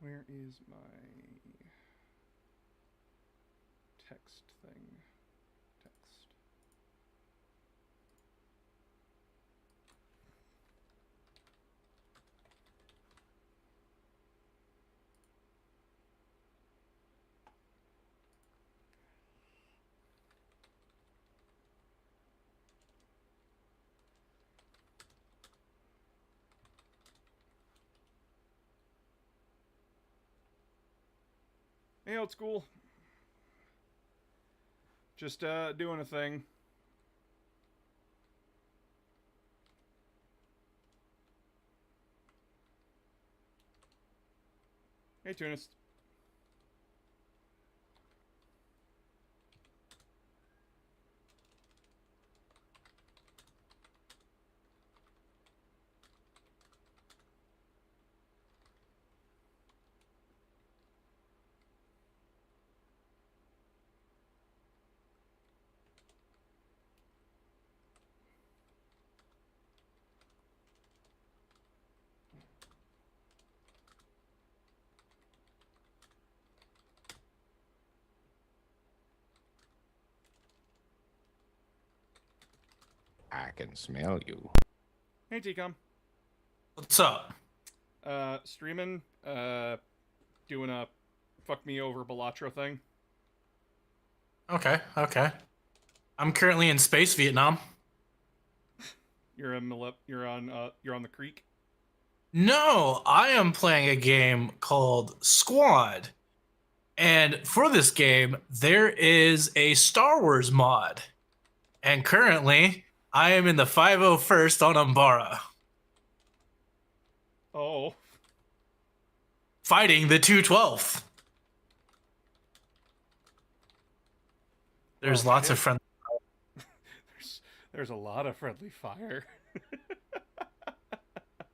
Where is my text thing? Text. Hey, old school. Just doing a thing. Hey, Tunis. I can smell you. Hey, TCOM. What's up? Streaming, doing a fuck me over Balatro thing. Okay. I'm currently in space Vietnam. You're on the creek. No, I am playing a game called Squad. And for this game, there is a Star Wars mod. And currently, I am in the 501st on Umbara, Oh. fighting the 212th. There's lots of friendly. There's a lot of friendly fire.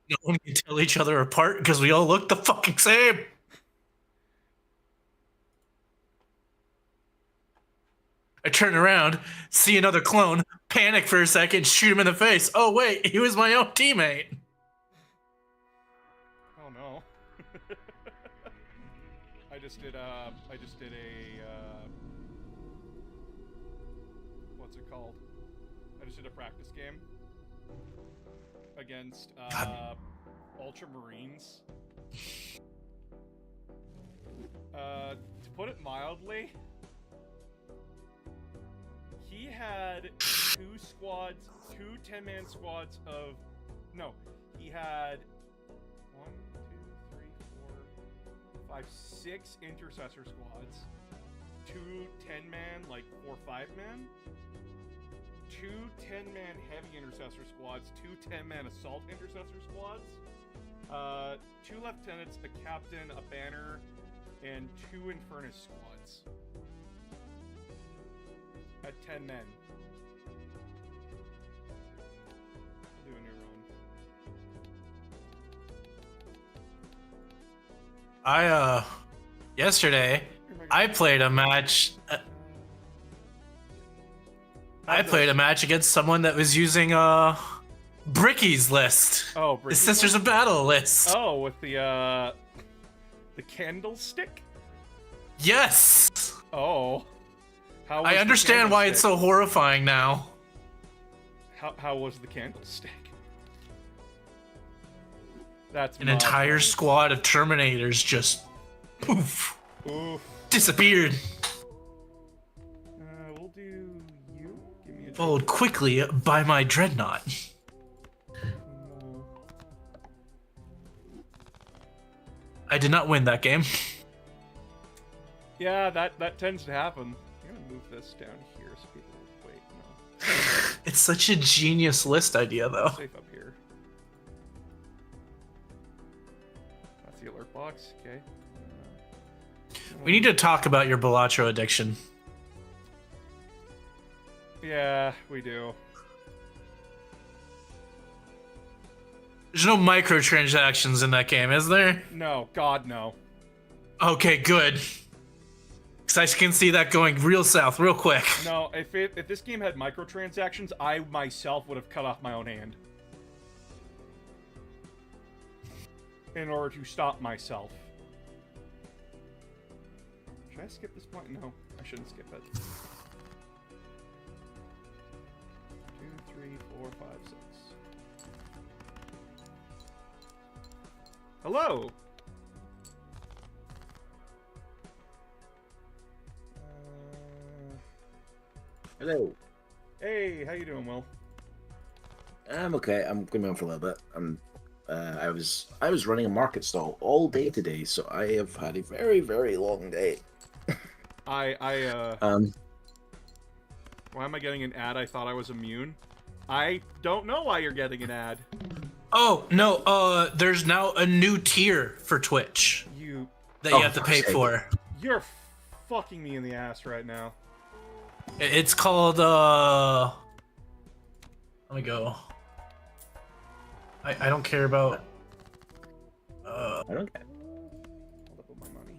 No one can tell each other apart because we all look the fucking same. I turn around, see another clone, panic for a second, shoot him in the face. Oh wait, he was my own teammate. Oh no. I just did a what's it called? I just did a practice game against Ultramarines. To put it mildly, he had two 10-man squads of... No, he had 1, 2, 3, 4, 5, 6 intercessor squads, 2 10-man, like 4 5-man, 2 10-man heavy intercessor squads, 2 10-man assault intercessor squads, 2 lieutenants, a captain, a banner, and 2 Infernus squads. At 10 men. I'll do a new run. Yesterday, I played a match. I played a match against someone that was using Bricky's list. Oh, the Sisters of Battle list. Oh, with the candlestick? Yes. Oh. I understand why it's so horrifying now. How was the candlestick? That's an entire squad of Terminators just poof, disappeared. We'll do you. Give me a followed quickly by my dreadnought. I did not win that game. Yeah, that tends to happen. I'm gonna move this down here so people wait. No. It's such a genius list idea, though. Safe up here. That's the alert box. Okay. We need to talk about your Balatro addiction. Yeah, we do. There's no microtransactions in that game, is there? No, God, no. Okay, good. Because I can see that going real south real quick. No, if this game had microtransactions, I myself would have cut off my own hand. In order to stop myself. Should I skip this point? No, I shouldn't skip it. 2, 3, 4, 5, 6. Hello! Hello. Hey, how you doing, Will? I'm okay. I'm going to be on for a little bit. I was running a market stall all day today, so I have had a very, very long day. Why am I getting an ad? I thought I was immune. I don't know why you're getting an ad. Oh no, there's now a new tier for Twitch that you have to pay for. You're fucking me in the ass right now. It's called let me go. I don't care about I don't care. Hold up with my money.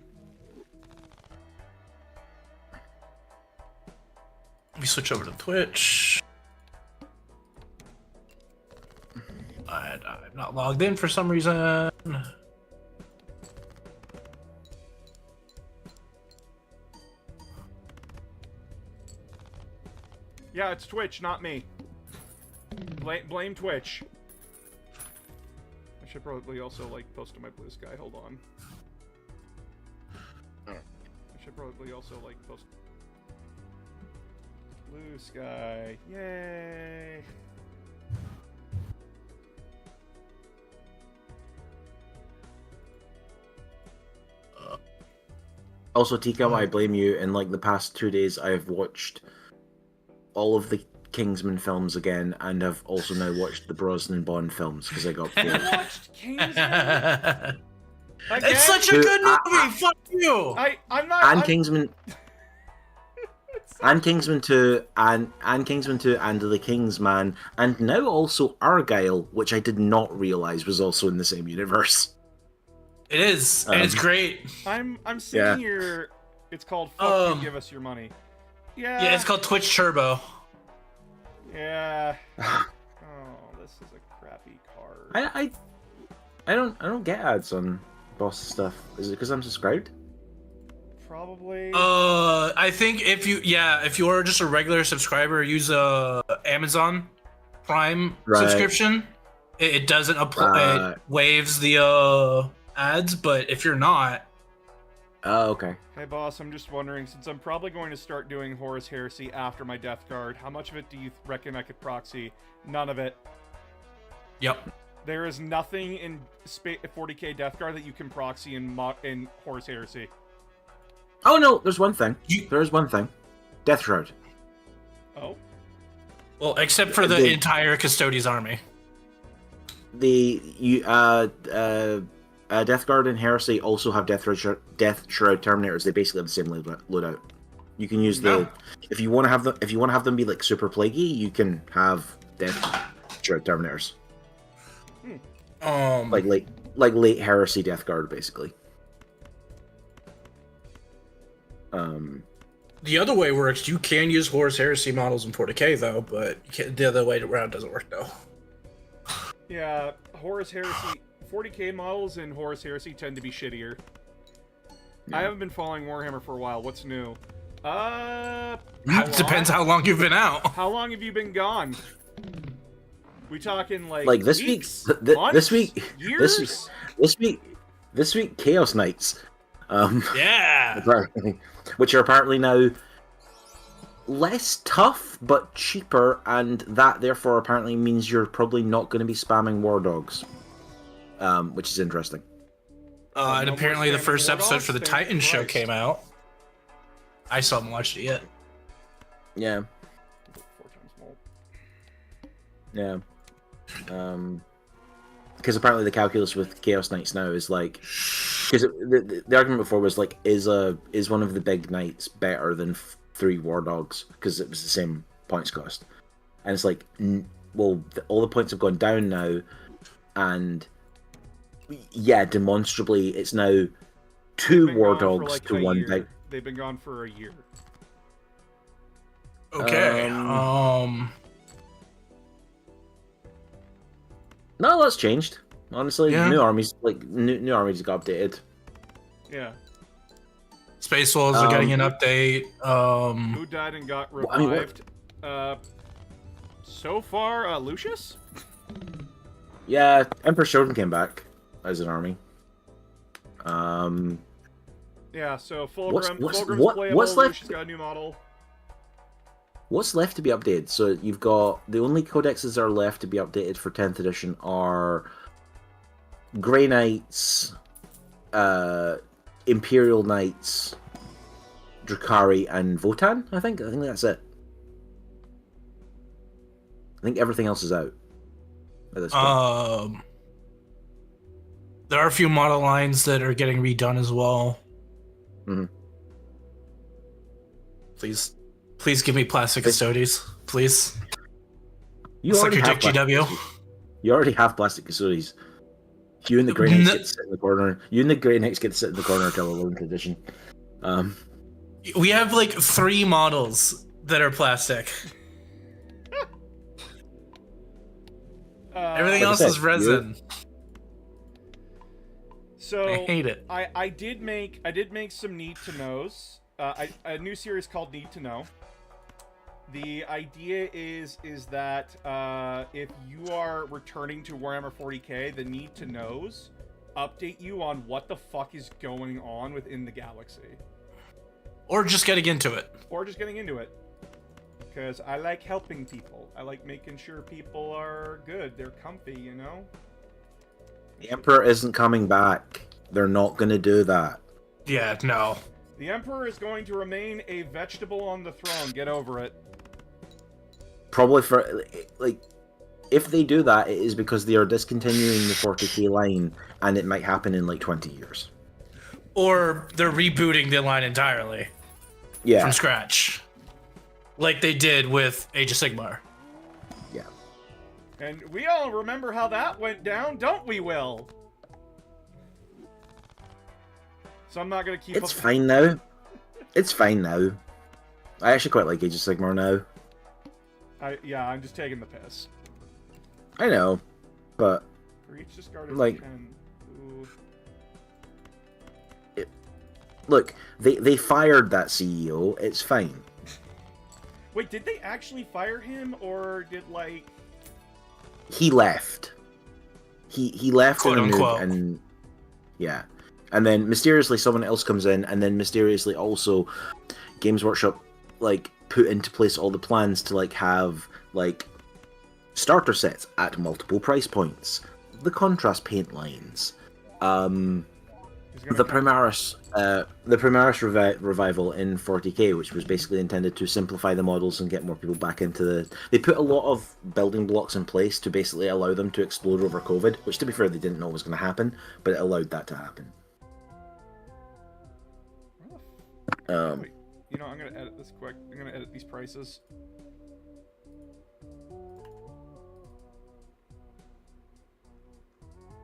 Let me switch over to Twitch. And I'm not logged in for some reason. Yeah, it's Twitch, not me. Blame Twitch. I should probably also, like, post to my Blue Sky. Hold on. I should probably also, like, post... Blue Sky. Yay! Also, Tika, I blame you. In like the past 2 days, I have watched all of the Kingsman films again, and have also now watched the Brosnan Bond films because I got bored. Watched Kingsman? Again? It's such a good movie. Fuck you. I'm not. And Kingsman. And Kingsman 2, and Kingsman 2, and The Kingsman, and now also Argyle, which I did not realize was also in the same universe. It is, and it's great. I'm sitting here. It's called "Fuck You, Give Us Your Money." Yeah. Yeah, it's called Twitch Turbo. Yeah. Oh, this is a crappy card. I don't get ads on boss stuff. Is it because I'm subscribed? Probably. I think if you are just a regular subscriber, use a Amazon Prime subscription, it doesn't apply. It waives the ads, but if you're not, oh, okay. Hey boss, I'm just wondering, since I'm probably going to start doing Horus Heresy after my death guard, how much of it do you reckon I could proxy? None of it. Yep. There is nothing in 40k death guard that you can proxy in Horus Heresy. Oh no, there's one thing. There's one thing. Death Shroud. Oh. Well, except for the entire Custodes army. Death Guard and Heresy also have Death Shroud Terminators. They basically have the same loadout. You can use if you want to have them be like super plaguey, you can have Death Shroud Terminators. Like late Heresy Death Guard, basically. The other way works. You can use Horus Heresy models in 40k though, but the other way around doesn't work though. Yeah, Horus Heresy 40k models in Horus Heresy tend to be shittier. I haven't been following Warhammer for a while. What's new? Depends how long you've been out. How long have you been gone? We talking like this weeks, week, months, this week, years? this week, Chaos Knights. Yeah. Which are apparently now less tough but cheaper, and that therefore apparently means you're probably not going to be spamming War Dogs, which is interesting. And apparently the first episode for the Titan show came out. I still haven't watched it yet. Yeah. 4 times more. Yeah. Because apparently the calculus with Chaos Knights now is like, because the argument before was like, is one of the big knights better than 3 War Dogs because it was the same points cost, and it's like, well, all the points have gone down now, and yeah, demonstrably it's now 2 War Dogs like to 1 big. They've been gone for a year. Okay. No, that's changed. Honestly, Yeah. new armies got updated. Yeah. Space Wolves are getting an update. Who died and got Well, I mean, what- revived? So far, Lucius? Yeah, Emperor Shogun came back as an army. Yeah, so What's- Fulgrim's what's- playable. what's left- Lucius got a new model. What's left to be updated? So you've got the only codexes that are left to be updated for 10th edition are Grey Knights, Imperial Knights, Drakari, and Votan. I think that's it. I think everything else is out at this point. There are a few model lines that are getting redone as well. Mm-hmm. Please give me plastic custodies, please. You Suck already your have dick, GW. You already have plastic custodies. You and the Grey Knights get to sit in the corner. You and the Grey Knights get to sit in the corner until 11th edition. We have like 3 models that are plastic. Everything Like I else said, is resin. So I hate it. I did make some need to knows. A new series called Need to Know. The idea is that if you are returning to Warhammer 40k, the Need to Knows update you on what the fuck is going on within the galaxy. Or just getting into it. Or just getting into it. Because I like helping people. I like making sure people are good. They're comfy, you know? The Emperor isn't coming back. They're not going to do that. Yeah, no. The Emperor is going to remain a vegetable on the throne. Get over it. Probably for, like, if they do that, it is because they are discontinuing the 40k line, and it might happen in, like, 20 years. Or they're rebooting the line entirely. Yeah. From scratch. Like they did with Age of Sigmar. Yeah. And we all remember how that went down, don't we, Will? So I'm not gonna keep It's up. fine now. It's fine now. I actually quite like Age of Sigmar now. Yeah, I'm just taking the piss. I know, but For each discarded like, 10. Ooh. look, they fired that CEO. It's fine. Wait, did they actually fire him, or did, like... He left. He left Quote, in a move, unquote. and yeah, and then mysteriously someone else comes in, and then mysteriously also Games Workshop like put into place all the plans to like have like starter sets at multiple price points, the contrast paint lines, the Primaris revival in 40k, which was basically intended to simplify the models and get more people back into the. They put a lot of building blocks in place to basically allow them to explode over COVID, which to be fair they didn't know was going to happen, but it allowed that to happen. Wait, you know, I'm gonna edit this quick. I'm gonna edit these prices.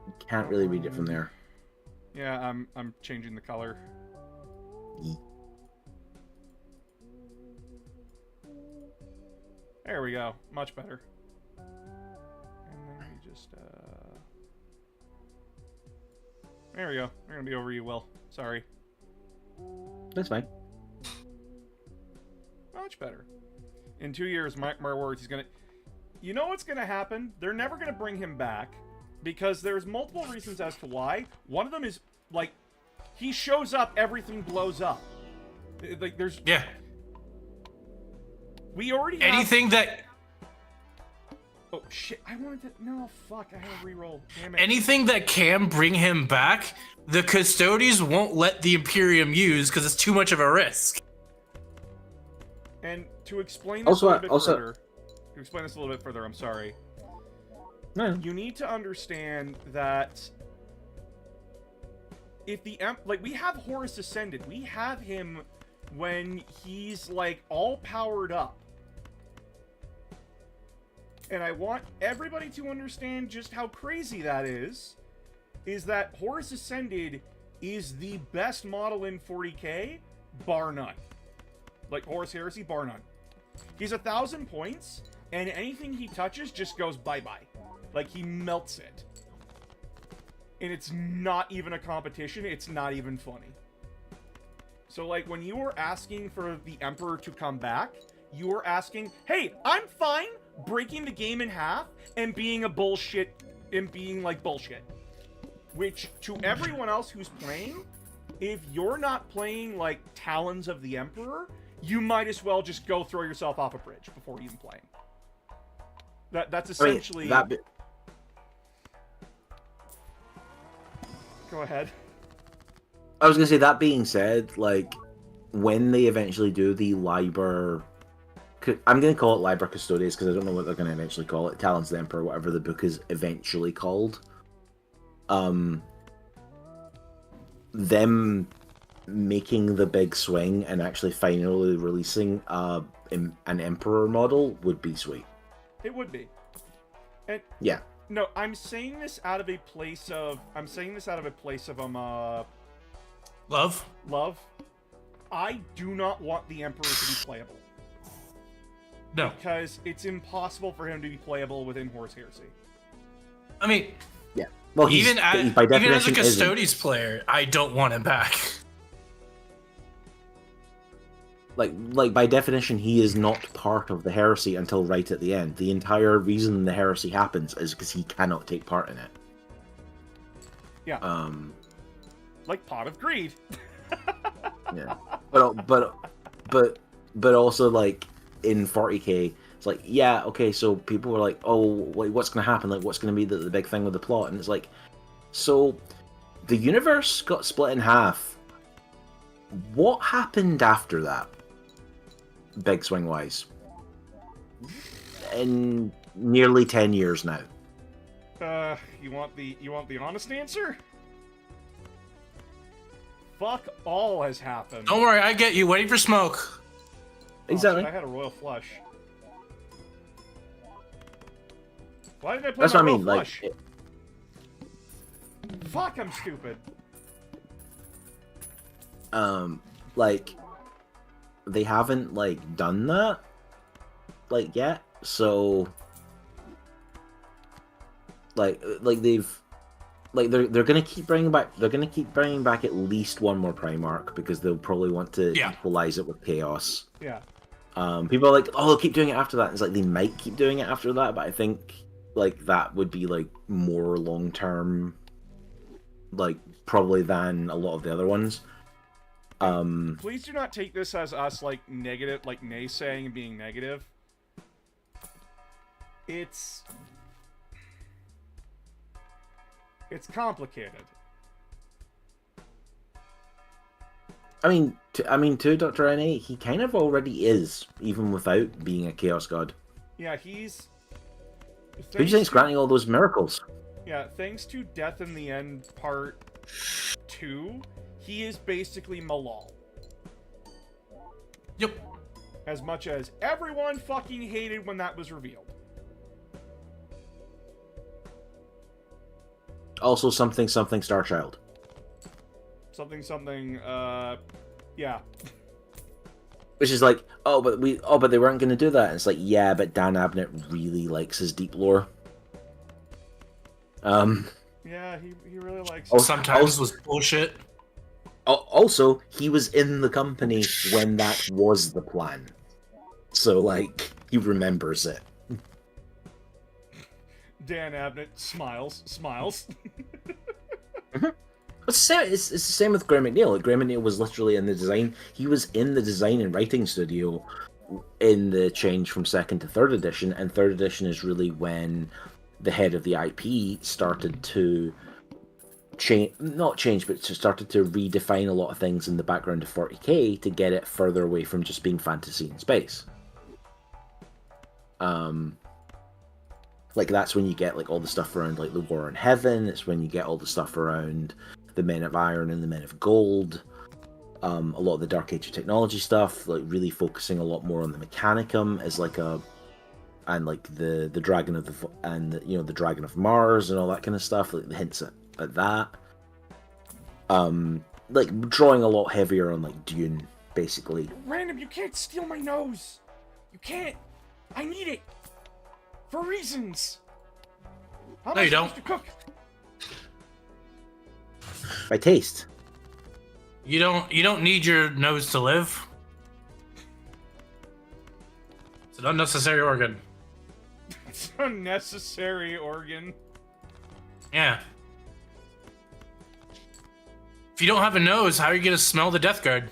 You can't really read it from there. Yeah, I'm changing the color. There we go. Much better. And then we just there we go. We're gonna be over you, Will. Sorry. That's fine. Much better. In 2 years, my words, he's gonna... You know what's gonna happen? They're never gonna bring him back, because there's multiple reasons as to why. One of them is, like, he shows up, everything blows up. Like, there's... Yeah. We already have... Anything that Oh, shit. I wanted to... No, fuck. I had a reroll. Damn it. anything that can bring him back, the Custodes won't let the Imperium use because it's too much of a risk. And to explain this a little bit further, I'm sorry. No. You need to understand that if the like, we have Horus Ascended, we have him when he's like all powered up, and I want everybody to understand just how crazy that is that Horus Ascended is the best model in 40k, bar none. Like Horus Heresy, bar none. He's 1,000 points, and anything he touches just goes bye-bye. Like, he melts it. And it's not even a competition, it's not even funny. So, like, when you were asking for the Emperor to come back, you were asking, hey, I'm fine breaking the game in half and being bullshit. Which, to everyone else who's playing, if you're not playing, like, Talons of the Emperor, you might as well just go throw yourself off a bridge before even playing. That's essentially... Go ahead. I was gonna say, that being said, like, when they eventually do the Liber... I'm gonna call it Liber Custodes, because I don't know what they're gonna eventually call it. Talons of the Emperor, whatever the book is eventually called. Them making the big swing and actually finally releasing an Emperor model would be sweet. It would be. And yeah. No, I'm saying this out of a place of Love. I do not want the Emperor to be playable. No. Because it's impossible for him to be playable within Horus Heresy. I mean, yeah. Well, even as a Custodes player, I don't want him back. Like by definition, he is not part of the heresy until right at the end. The entire reason the heresy happens is because he cannot take part in it. Yeah. Like Pot of Greed. Yeah. But also, like, in 40k, it's like, yeah, okay, so people were like, oh, like, what's going to happen? Like, what's going to be the big thing with the plot? And it's like, so the universe got split in half. What happened after that? Big swing wise. In nearly 10 years now. You want the honest answer? Fuck all has happened. Don't worry, I get you. Waiting for smoke. Exactly. Shit, I had a royal flush. Why did I play That's my what I royal mean. flush? Like, Fuck, I'm stupid. Like, they haven't, like, done that, like, yet, so, like they've, like, they're gonna keep bringing back at least one more Primarch, because they'll probably want to equalize it with Chaos. Yeah. People are like, oh, they'll keep doing it after that. It's like, they might keep doing it after that, but I think, like, that would be, like, more long-term, like, probably than a lot of the other ones. Please do not take this as us, like, negative, like, naysaying and being negative. It's complicated. I mean, to Dr. N.A., he kind of already is, even without being a Chaos God. Yeah, he's... Who do you think's granting all those miracles? Yeah, thanks to Death in the End Part 2, he is basically Malal. Yep. As much as everyone fucking hated when that was revealed. Also, something Starchild. Yeah. Which is like, but they weren't going to do that. And it's like, yeah, but Dan Abnett really likes his deep lore. Yeah, he really likes. Sometimes was bullshit. Also, he was in the company when that was the plan, so like he remembers it. Dan Abnett smiles. It's the same with Graham McNeil. Like, Graham McNeil was literally in the design. He was in the design and writing studio in the change from 2nd to 3rd edition, and 3rd edition is really when the head of the IP started to started to redefine a lot of things in the background of 40k to get it further away from just being fantasy and space. Like, that's when you get, like, all the stuff around, like, the War in Heaven. It's when you get all the stuff around the Men of Iron and the Men of Gold. A lot of the Dark Age of Technology stuff, like, really focusing a lot more on the Mechanicum as, like, and, like, the Dragon of the Dragon of Mars and all that kind of stuff, like, the hints at that. Like, drawing a lot heavier on, like, Dune, basically. Random, you can't steal my nose! You can't! I need it! For reasons! How No, you don't. To cook? By taste. You don't need your nose to live. It's an unnecessary organ. It's an unnecessary organ. Yeah. If you don't have a nose, how are you gonna smell the Death Guard?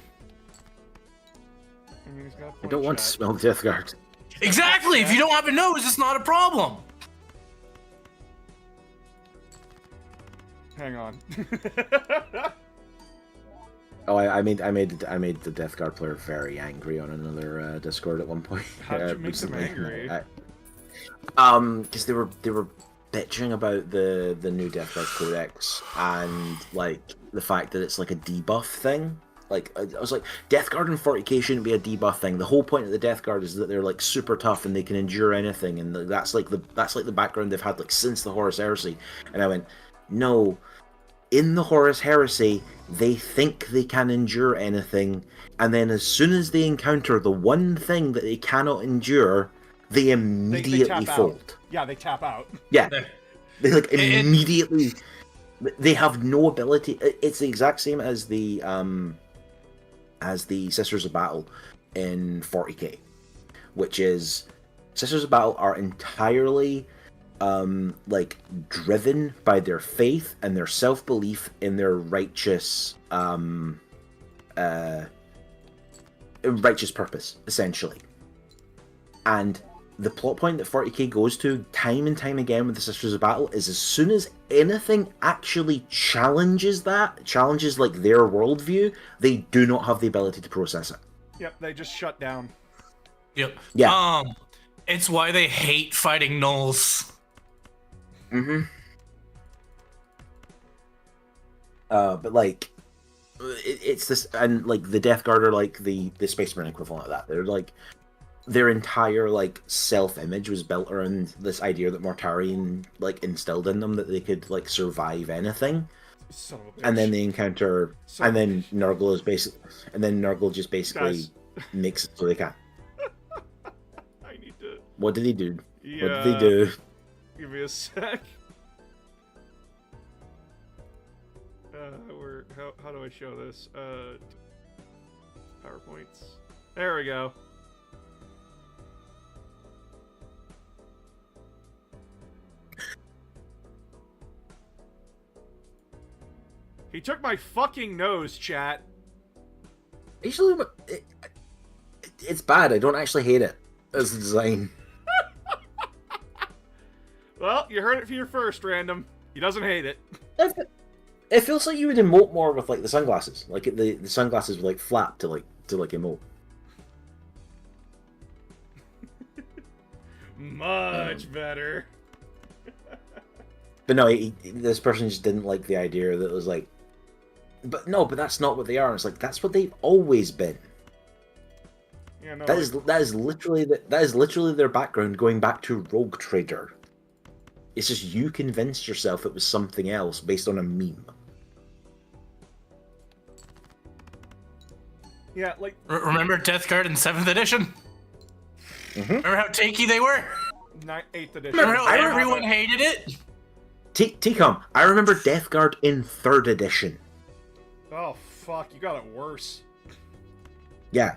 I mean, he's got a I point, don't want to chat. smell Death Guard. Exactly. If you don't have a nose, it's not a problem. Hang on. Oh, I made the Death Guard player very angry on another Discord at one point. How'd you make them recently. angry? Because they were bitching about the new Death Guard Codex and like the fact that it's like a debuff thing. Like I was like, Death Guard in 40k shouldn't be a debuff thing. The whole point of the Death Guard is that they're like super tough and they can endure anything, and that's like the background they've had like since the Horus Heresy. And I went, no. In the Horus Heresy, they think they can endure anything, and then as soon as they encounter the one thing that they cannot endure, they immediately tap fold. out. Yeah, they tap out. Yeah, they like immediately. They have no ability. It's the exact same as the Sisters of Battle in 40k, which is Sisters of Battle are entirely like driven by their faith and their self-belief in their righteous purpose, essentially. And the plot point that 40k goes to time and time again with the Sisters of Battle is as soon as anything actually challenges like their worldview, they do not have the ability to process it. Yep, they just shut down. Yep. Yeah. It's why they hate fighting gnolls. Mm-hmm. But like, it's this, and like the Death Guard are like the Space Marine equivalent of that. They're like, their entire like self-image was built around this idea that Mortarion like instilled in them that they could like survive anything. Son of a bitch. And then they encounter, and then Nurgle just basically Guys. makes it so they can. I need to. What did he do? Yeah. What did he do? Give me a sec. How do I show this? PowerPoints. There we go. He took my fucking nose, chat. Actually, it's bad. I don't actually hate it as a design. Well, you heard it here first, random. He doesn't hate it. It feels like you would emote more with like the sunglasses. Like the sunglasses would like flap to emote. Much better. But no, this person just didn't like the idea that it was like, but that's not what they are. It's like that's what they've always been. Yeah, no. That is literally their background, going back to Rogue Trader. It's just you convinced yourself it was something else based on a meme. Yeah, like Remember Death Guard in 7th edition? Mm-hmm. Remember how tanky they were? 8th edition. Remember how everyone hated it? T-Com, I remember Death Guard in 3rd edition. Oh fuck, you got it worse. Yeah.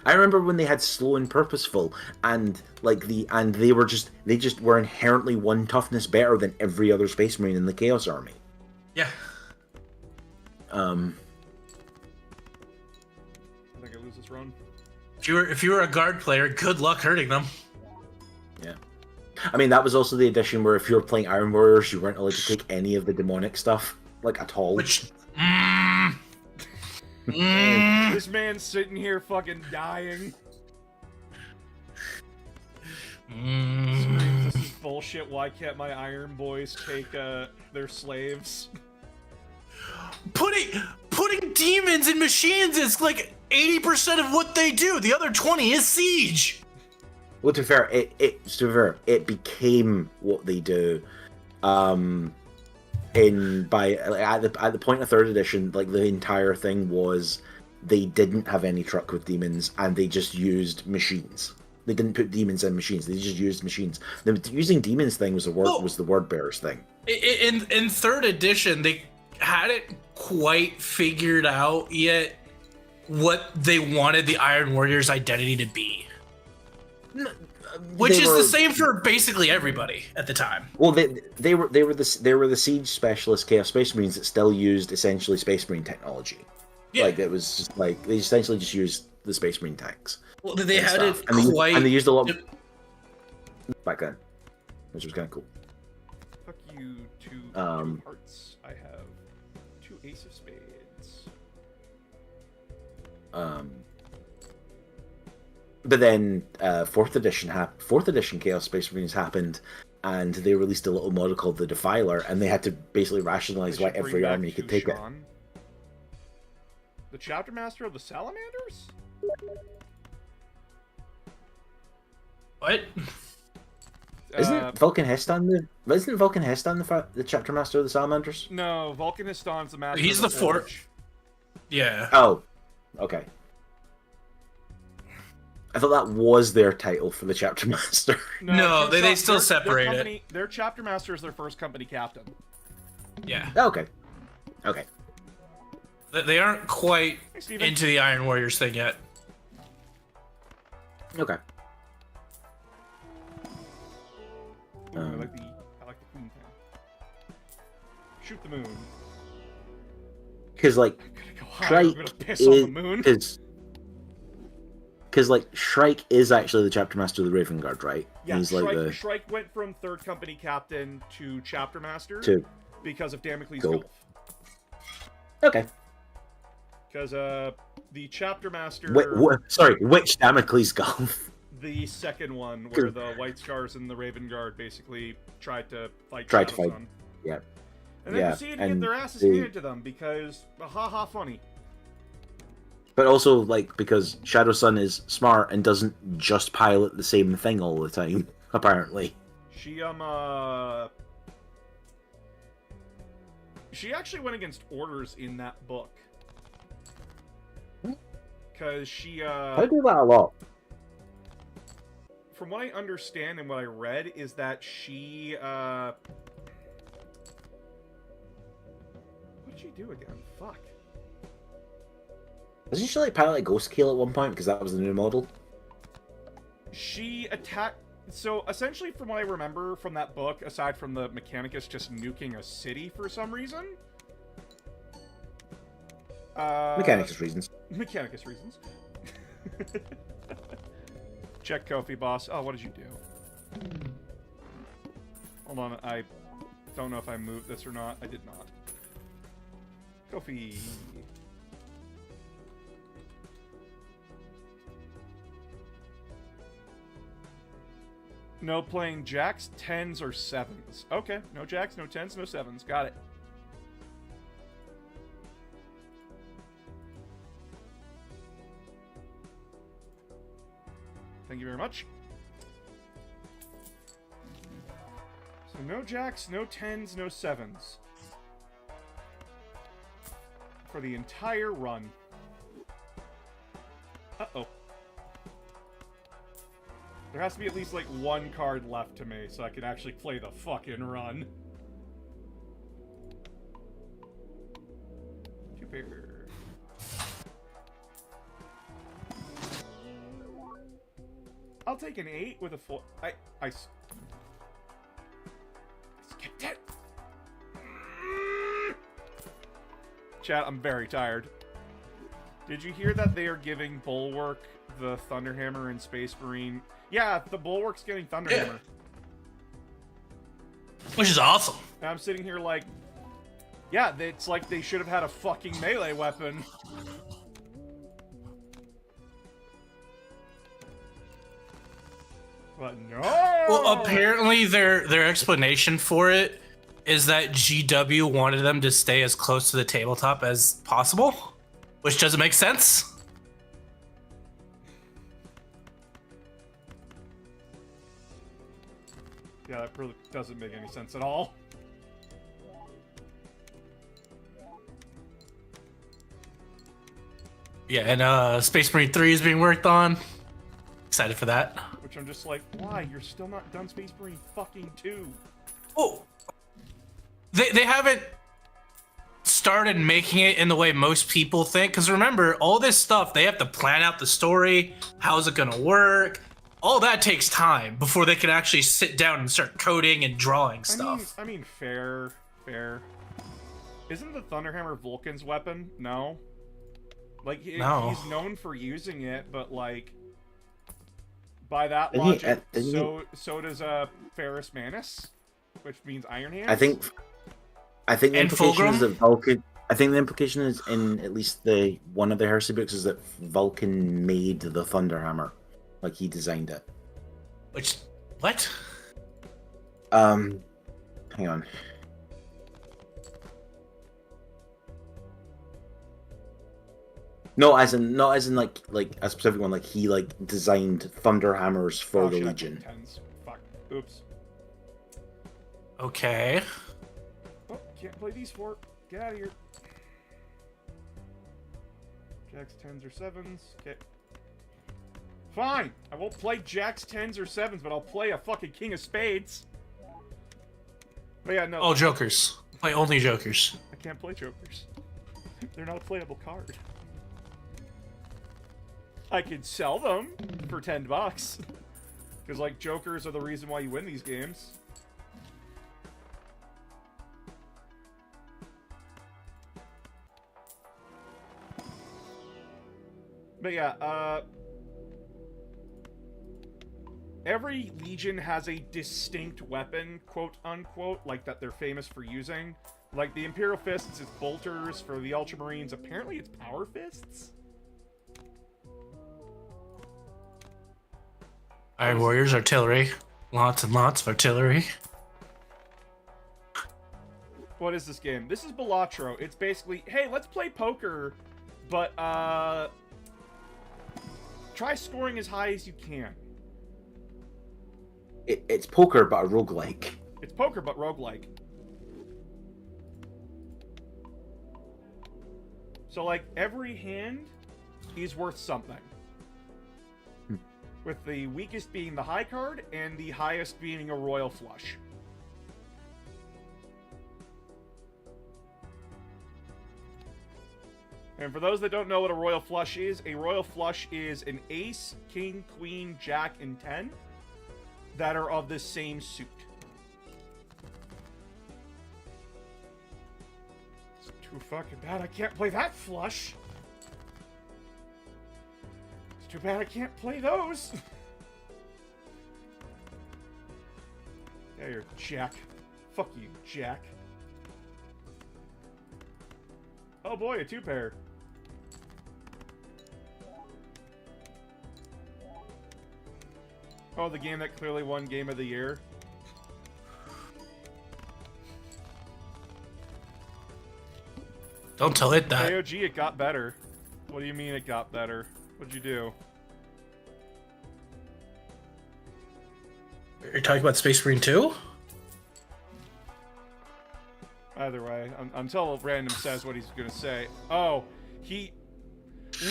I remember when they had slow and purposeful, and they just were inherently one toughness better than every other Space Marine in the Chaos Army. Yeah. I think I lose this run. If you were a guard player, good luck hurting them. Yeah. I mean, that was also the edition where if you were playing Iron Warriors, you weren't allowed to take any of the demonic stuff, like, at all. Which... This man's sitting here fucking dying. Screams, this is bullshit. Why can't my Iron Boys take their slaves? Putting demons in machines is like 80% of what they do. The other 20 is siege. Well, to be fair, it became what they do. At the point of 3rd edition, like the entire thing was they didn't have any truck with demons and they just used machines. They didn't put demons in machines. They just used machines. The using demons thing was the word bearers thing. In 3rd edition, hadn't quite figured out yet what they wanted the Iron Warriors' identity to be. Which is the same for basically everybody at the time. Well, they were the siege specialist Chaos Space Marines that still used essentially Space Marine technology. Yeah. Like it was just like they essentially just used the Space Marine tanks. Well, they had stuff. it and they used a lot back then, which was kind of cool. Fuck you, two hearts. I have 2 ace of spades. But then fourth edition Chaos Space Marines happened, and they released a little model called the Defiler, and they had to basically rationalize why every army could take it. The Chapter Master of the Salamanders? What? Isn't Vulcan Heston the Chapter Master of the Salamanders? No, Vulcan Heston's the master. He's of the Forge. Forge. Yeah. Oh, okay. I thought that was their title for the Chapter Master. No, they still separate it. Their Chapter Master is their first company captain. Yeah. Okay. Okay. They aren't quite Hey, into the Iron Warriors thing yet. Okay. Ooh, I like the queen thing. Shoot the moon. Because like I'm gonna go high. I'm gonna piss on the moon. Because like Shrike is actually the Chapter Master of the Raven Guard, right? Yeah, he's Shrike, like the Shrike went from third company captain to Chapter Master because of Damocles Cool. Gulf. Okay. Because the Chapter Master, which Damocles Gulf? the second one where the White Scars and the Raven Guard basically tried to fight. Sun. Yeah. And then proceeded to get their asses handed to them because, haha, funny. But also, like, because Shadow Sun is smart and doesn't just pilot the same thing all the time, apparently. She actually went against orders in that book. Because she, I do that a lot. From what I understand and what I read, is that she, what did she do again? Fuck. Doesn't she, like, pilot Ghost Kill at one point, because that was the new model? She attacked... So, essentially, from what I remember from that book, aside from the Mechanicus just nuking a city for some reason... Mechanicus reasons. Mechanicus reasons. Check Kofi, boss. Oh, what did you do? Hold on, I don't know if I moved this or not. I did not. Kofi... No playing jacks, 10s, or 7s. Okay, no jacks, no 10s, no 7s. Got it. Thank you very much. So no jacks, no 10s, no 7s. For the entire run. Uh-oh. There has to be at least, like, one card left to me, so I can actually play the fucking run. Two-pair. I'll take an 8 with a 4... I skipped it! Chat, I'm very tired. Did you hear that they are giving Bulwark the Thunderhammer and Space Marine... Yeah, the Bulwark's getting Thunderhammer. Yeah. Which is awesome. And I'm sitting here like... Yeah, it's like they should have had a fucking melee weapon. But no! Well, apparently their explanation for it is that GW wanted them to stay as close to the tabletop as possible, which doesn't make sense. Yeah, that really doesn't make any sense at all. Yeah, and Space Marine 3 is being worked on. Excited for that. Which I'm just like, why? You're still not done Space Marine fucking 2. Oh, they haven't started making it in the way most people think. Because remember, all this stuff, they have to plan out the story. How's it going to work? All that takes time before they can actually sit down and start coding and drawing stuff. I mean, fair. Isn't the Thunderhammer Vulcan's weapon? No. Like, No. He's known for using it, but, like, by that logic, so does Ferrus Manus, which means Iron Hands. I think the And implication is Fulgrim? that Vulcan. I think the implication is in at least one of the Heresy books is that Vulcan made the Thunderhammer, like he designed it. Which, what? Hang on. No, as in not as in like a specific one. Like he designed Thunderhammers for the shit, I Legion. put 10s. Fuck. Oops. Okay. Oh, can't play these four. Get out of here. Jacks, 10s, or 7s. Okay. Fine. I won't play Jacks, 10s, or 7s, but I'll play a fucking King of Spades. But yeah, no. Oh, Jokers. Play only Jokers. I can't play Jokers. They're not a playable card. I could sell them for $10. Because, like, Jokers are the reason why you win these games. But yeah, every Legion has a distinct weapon, quote-unquote, like, that they're famous for using. Like, the Imperial Fists, it's bolters. For the Ultramarines, apparently it's Power Fists? Iron Warriors, artillery. Lots and lots of artillery. What is this game? This is Balatro. It's basically, hey, let's play poker, but, try scoring as high as you can. It's poker, but a roguelike. It's poker, but roguelike. So, like, every hand is worth something. With the weakest being the high card, and the highest being a royal flush. And for those that don't know what a royal flush is an ace, king, queen, jack, and 10 that are of the same suit. It's too fucking bad I can't play that flush. It's too bad I can't play those. Yeah, you're Jack. Fuck you, Jack. Oh boy, a 2-pair. Oh, the game that clearly won Game of the Year. Don't tell it that. AOG, it got better. What do you mean it got better? What'd you do? You're talking about Space Marine 2? Either way, until random says what he's gonna say. Oh, he...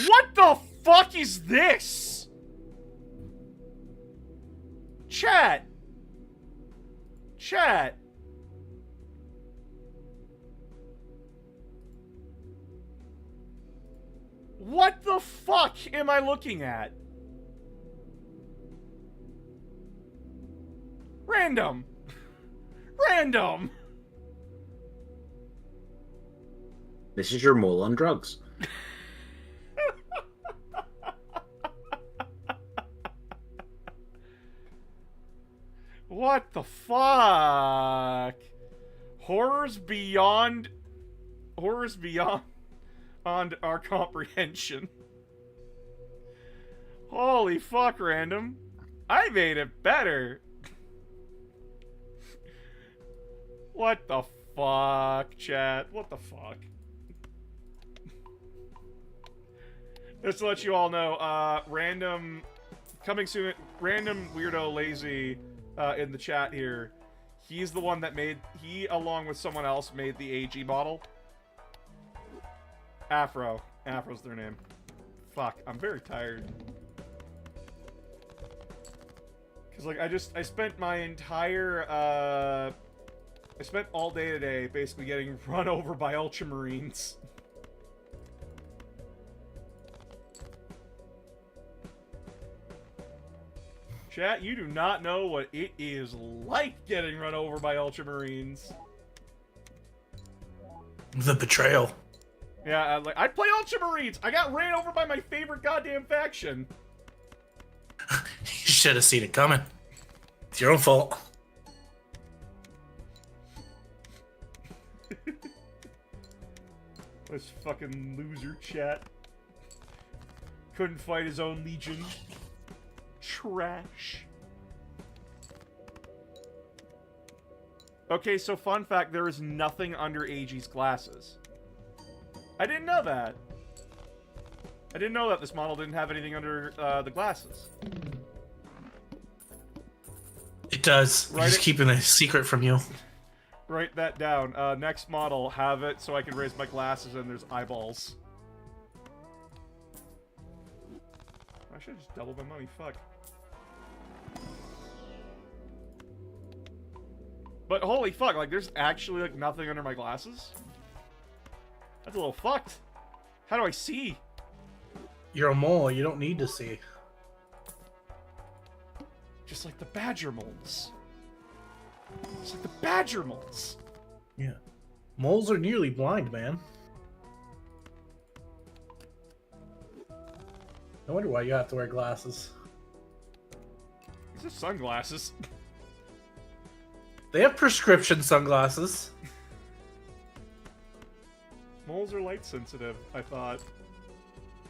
What the fuck is this? Chat! Chat! What the fuck am I looking at? Random! Random! This is your mole on drugs. What the fuck? Horrors beyond our comprehension. Holy fuck, random. I made it better. What the fuck, chat? What the fuck? Just to let you all know, random coming soon, random weirdo lazy in the chat here. He's the one that he along with someone else made the AG model. Afro's their name. Fuck, I'm very tired. Cause like I spent my entire I spent all day today basically getting run over by Ultramarines. Chat, you do not know what it is like getting run over by Ultramarines. The betrayal. Yeah, like I play Ultramarines. I got ran over by my favorite goddamn faction. You should have seen it coming. It's your own fault. This fucking loser, chat. Couldn't fight his own legion. Trash. Okay, so fun fact, there is nothing under AG's glasses. I didn't know that. I didn't know that this model didn't have anything under the glasses. It does. Right, He's keeping a secret from you. Write that down. Next model, have it so I can raise my glasses and there's eyeballs. I should just double my money, fuck. But holy fuck, like there's actually like nothing under my glasses? That's a little fucked. How do I see? You're a mole. You don't need to see. Just like the badger moles. Just like the badger moles. Yeah. Moles are nearly blind, man. No wonder why you have to wear glasses. These are sunglasses. They have prescription sunglasses. Moles are light sensitive, I thought.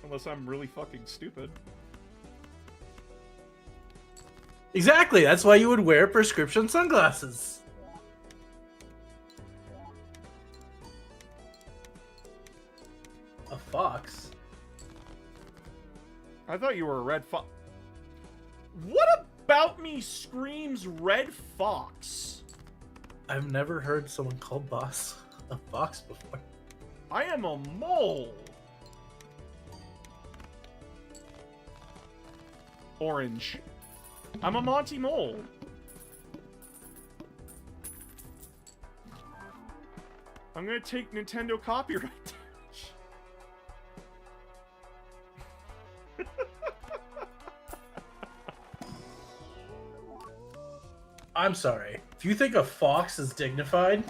Unless I'm really fucking stupid. Exactly. That's why you would wear prescription sunglasses. A fox? I thought you were a red fox. What about me screams red fox? I've never heard someone call boss a fox before. I am a mole. Orange. I'm a Monty Mole. I'm gonna take Nintendo copyright damage. I'm sorry. If you think a fox is dignified,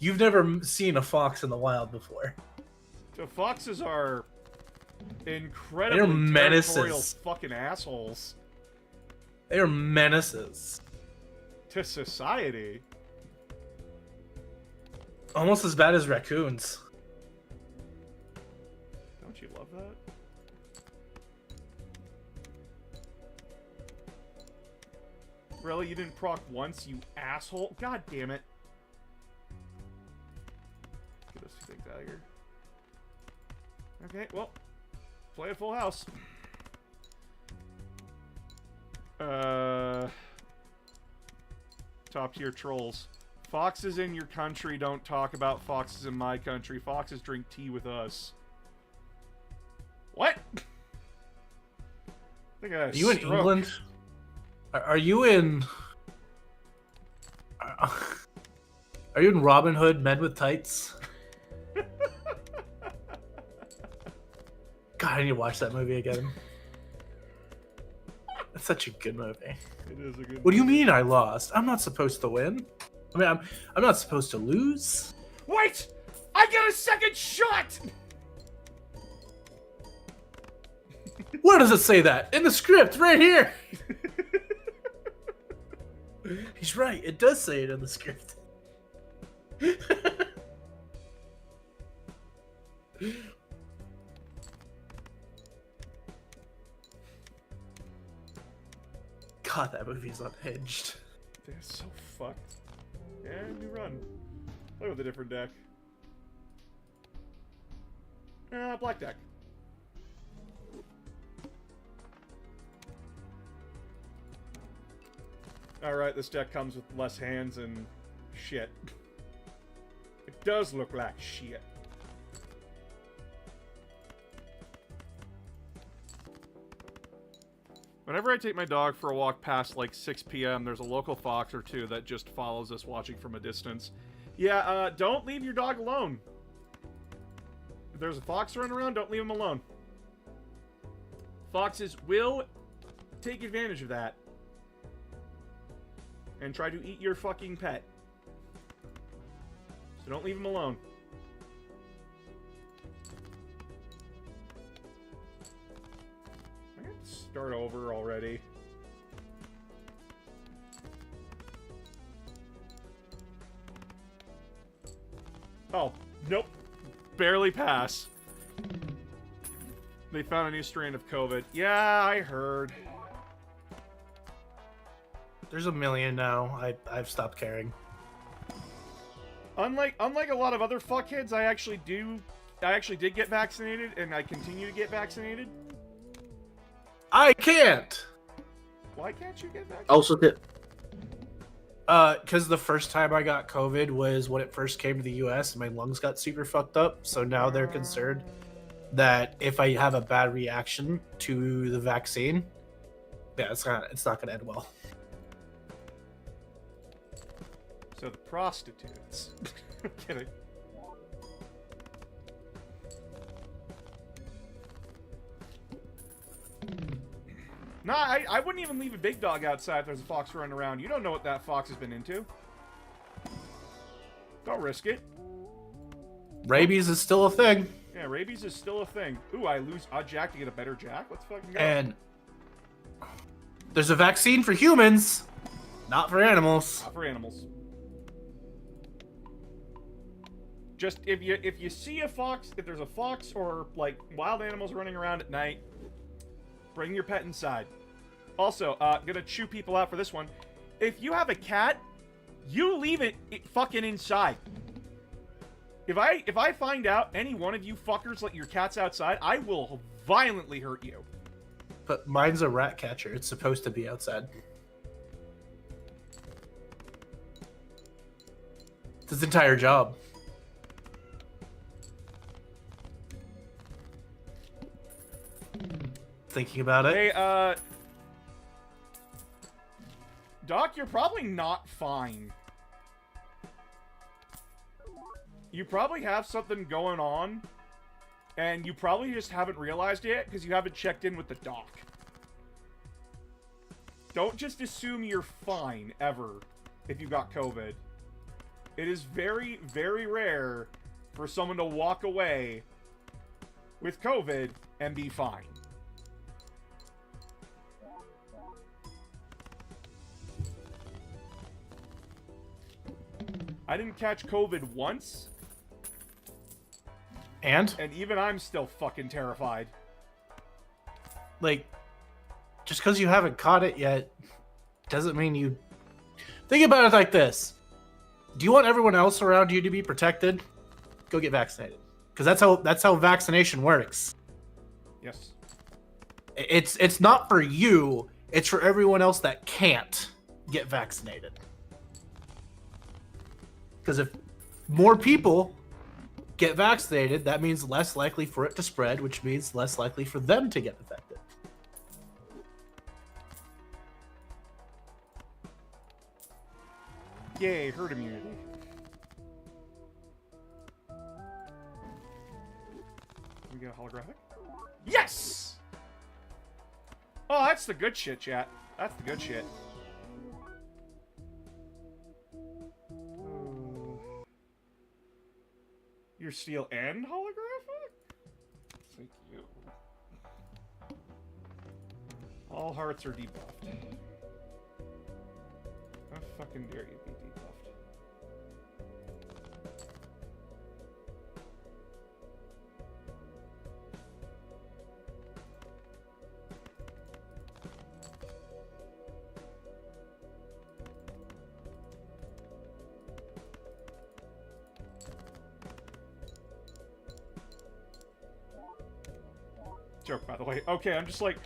you've never seen a fox in the wild before. The foxes are incredibly They're menaces. territorial fucking assholes They're menaces. to society. Almost as bad as raccoons. Don't you love that? Really? You didn't proc once, you asshole? God damn it. Get those two things out of here. Okay, well. Play a full house. Top tier trolls. Foxes in your country don't talk about foxes in my country. Foxes drink tea with us. What? I think I had a Are you in stroke. England? Are you in... Are you in Robin Hood, Men with Tights? God, I need to watch that movie again. That's such a good movie. It is a good What do you mean I lost? I'm not supposed to win. I mean, I'm not supposed to lose. Wait! I get a second shot! Where does it say that? In the script, right here. He's right. It does say it in the script. God, that movie's unhinged. They're so fucked. And new run. Play with a different deck. Black deck. Alright, this deck comes with less hands and shit. It does look like shit. Whenever I take my dog for a walk past like 6 p.m., there's a local fox or two that just follows us watching from a distance. Yeah, don't leave your dog alone. If there's a fox running around, don't leave him alone. Foxes will take advantage of that and try to eat your fucking pet. So don't leave him alone. I have to start over already. Oh, nope. Barely pass. They found a new strain of COVID. Yeah, I heard. There's a million now. I've stopped caring. Unlike a lot of other fuckheads, I actually did get vaccinated, and I continue to get vaccinated. I can't! Why can't you get vaccinated? Also, Because the first time I got COVID was when it first came to the US and my lungs got super fucked up. So now they're concerned that if I have a bad reaction to the vaccine, yeah, it's not gonna end well. So the prostitutes. Kidding. Nah, I wouldn't even leave a big dog outside if there's a fox running around. You don't know what that fox has been into. Don't risk it. Rabies is still a thing. Yeah, rabies is still a thing. Ooh, I lose odd jack to get a better jack? Let's fucking go. And there's a vaccine for humans, not for animals. Not for animals. Just if you see a fox, if there's a fox or like wild animals running around at night, bring your pet inside. Also, gonna chew people out for this one. If you have a cat, you leave it fucking inside. If I find out any one of you fuckers let your cats outside, I will violently hurt you. But mine's a rat catcher. It's supposed to be outside. It's its entire job. Thinking about it. Hey, Doc, you're probably not fine. You probably have something going on, and you probably just haven't realized it because you haven't checked in with the doc. Don't just assume you're fine, ever, if you got COVID. It is very, very rare for someone to walk away with COVID and be fine. I didn't catch COVID once. And even I'm still fucking terrified. like, just because you haven't caught it yet doesn't mean you... Think about it like this. Do you want everyone else around you to be protected? Go get vaccinated. Because that's how vaccination works. Yes. It's not for you, it's for everyone else that can't get vaccinated. Because if more people get vaccinated, that means less likely for it to spread, which means less likely for them to get infected. Yay, herd immunity. We get a holographic? Yes! Oh, that's the good shit, chat. That's the good shit. Your steel and holographic? Thank you. All hearts are debuffed. How fucking dare you be debuffed? Joke, by the way. Okay, I'm just like...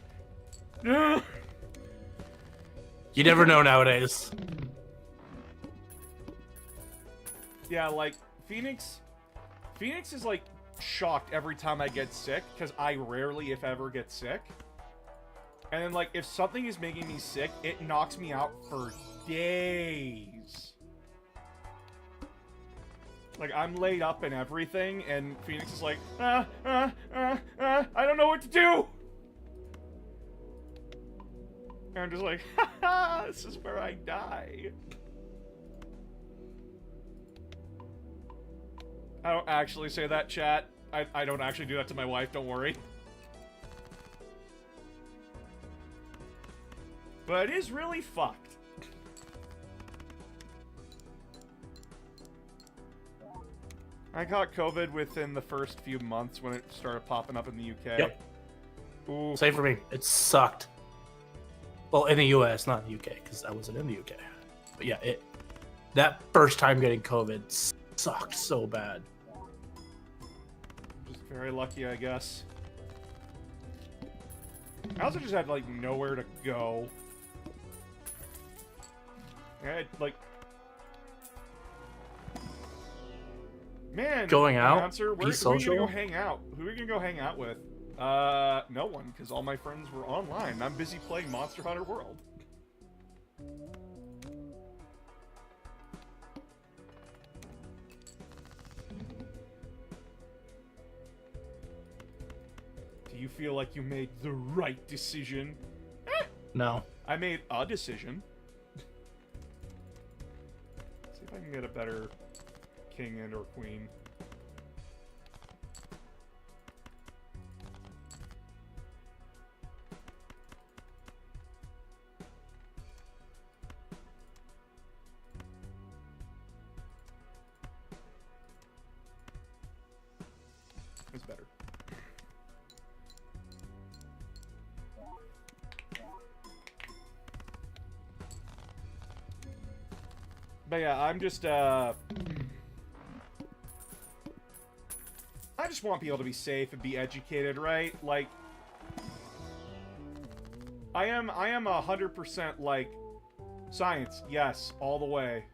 You never know nowadays. Yeah, like, Phoenix is, like, shocked every time I get sick, because I rarely, if ever, get sick. And then, like, if something is making me sick, it knocks me out for days. Like, I'm laid up and everything, and Phoenix is like, I don't know what to do! And I'm just like, haha, this is where I die. I don't actually say that, chat. I don't actually do that to my wife, don't worry. But it is really fucked. I caught COVID within the first few months when it started popping up in the UK. Yep. Ooh. Same for me. It sucked. Well, in the US, not in the UK, because I wasn't in the UK. But yeah, that first time getting COVID sucked so bad. Just very lucky, I guess. I also just had, like, nowhere to go. I had, like... Man, going out, announcer, be who are social. you gonna go hang out? Who are you gonna go hang out with? No one, because all my friends were online. I'm busy playing Monster Hunter World. Do you feel like you made the right decision? No. I made a decision. See if I can get a better king and or queen. It's better. But yeah, I'm just, I just want people to be safe and be educated, right? Like, I am 100% like, science, yes, all the way.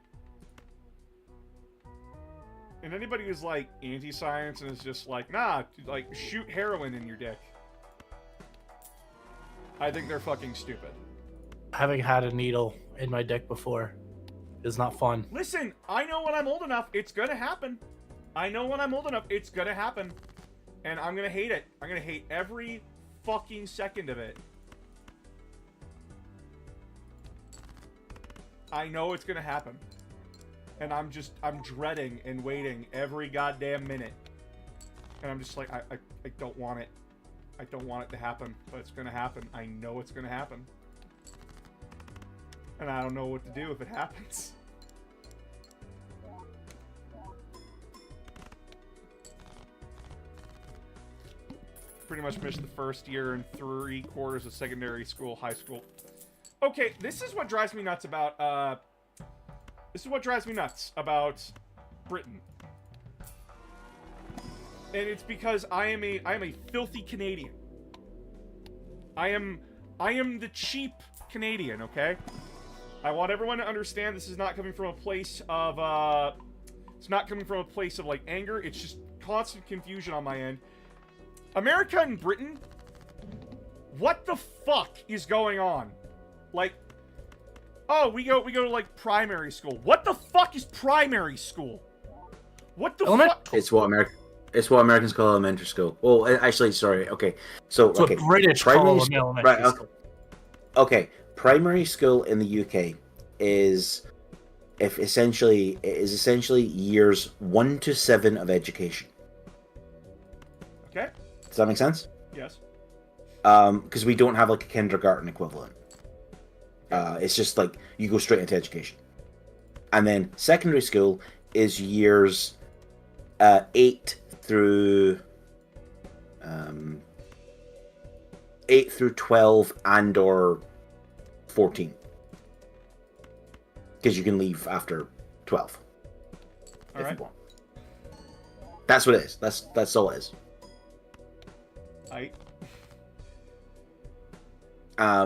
And anybody who's like anti-science and is just like, nah, like, shoot heroin in your dick, I think they're fucking stupid. Having had a needle in my dick before is not fun. Listen, I know when I'm old enough, it's gonna happen. I know when I'm old enough, it's gonna happen. And I'm gonna hate it. I'm gonna hate every fucking second of it. I know it's gonna happen. And I'm dreading and waiting every goddamn minute. And I'm just like, I don't want it. I don't want it to happen, but it's gonna happen. I know it's gonna happen. And I don't know what to do if it happens. Pretty much missed the first year and 3/4 of secondary school, high school. Okay, this is what drives me nuts about, this is what drives me nuts about Britain. And it's because I am a filthy Canadian. I am the cheap Canadian, okay? I want everyone to understand this is not coming from a place of, it's not coming from a place of, like, anger. It's just constant confusion on my end. America and Britain? What the fuck is going on? Like, oh, we go to, like, primary school. What the fuck is primary school? What the fuck? It's what Americans call elementary school. Well, actually, sorry. Okay, so It's what British call elementary school. Okay, primary school in the UK is essentially years 1 to 7 of education. Okay. Does that make sense? Yes. Because we don't have like a kindergarten equivalent. It's just like you go straight into education, and then secondary school is years 8 through 12 and or 14, because you can leave after 12 if you want. That's what it is. That's all it is.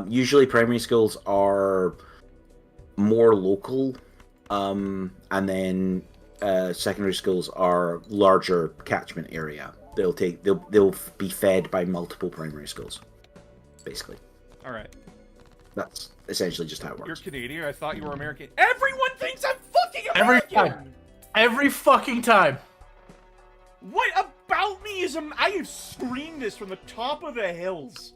Usually primary schools are more local, and then secondary schools are larger catchment area. They'll be fed by multiple primary schools, basically. All right. That's essentially just how it You're works. Canadian. I thought you were American. Everyone thinks I'm fucking Every American. time. Every fucking time. What about me is I have screamed this from the top of the hills.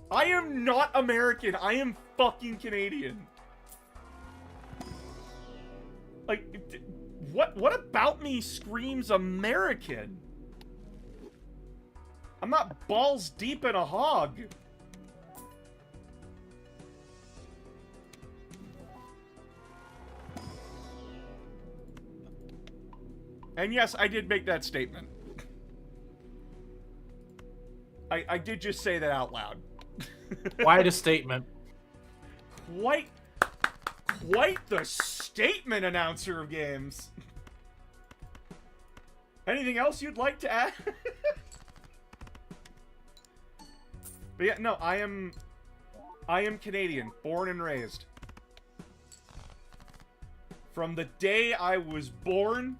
I am not American. I am fucking Canadian. Like, what about me screams American? I'm not balls deep in a hog. And yes, I did make that statement. I did just say that out loud. Quite a statement. Quite the statement, announcer of games. Anything else you'd like to add? But yeah, no, I am Canadian, born and raised. From the day I was born,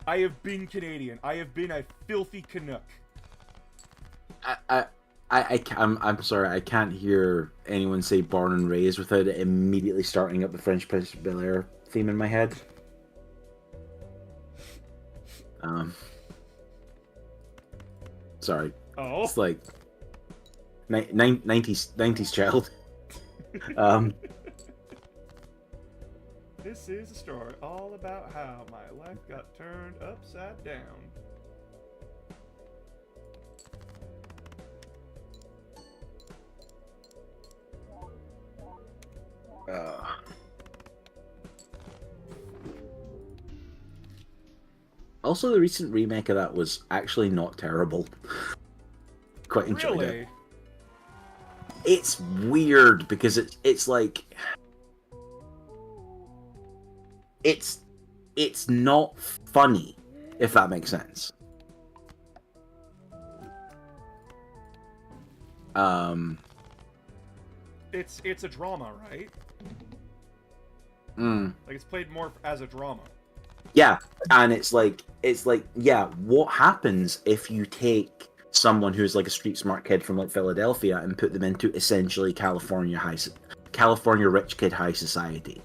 I have been Canadian. I have been a filthy Canuck. I'm sorry, I can't hear anyone say born and raised without it immediately starting up the French Prince of Bel-Air theme in my head. Sorry. Oh. It's like 90s child. This is a story all about how my life got turned upside down. Also, the recent remake of that was actually not terrible. Quite enjoyed Really? it. It's weird because it's like it's not funny, if that makes sense. It's a drama, right? Mm. Like, it's played more as a drama. Yeah, and it's like, yeah, what happens if you take someone who's like a street smart kid from like Philadelphia and put them into essentially California rich kid high society?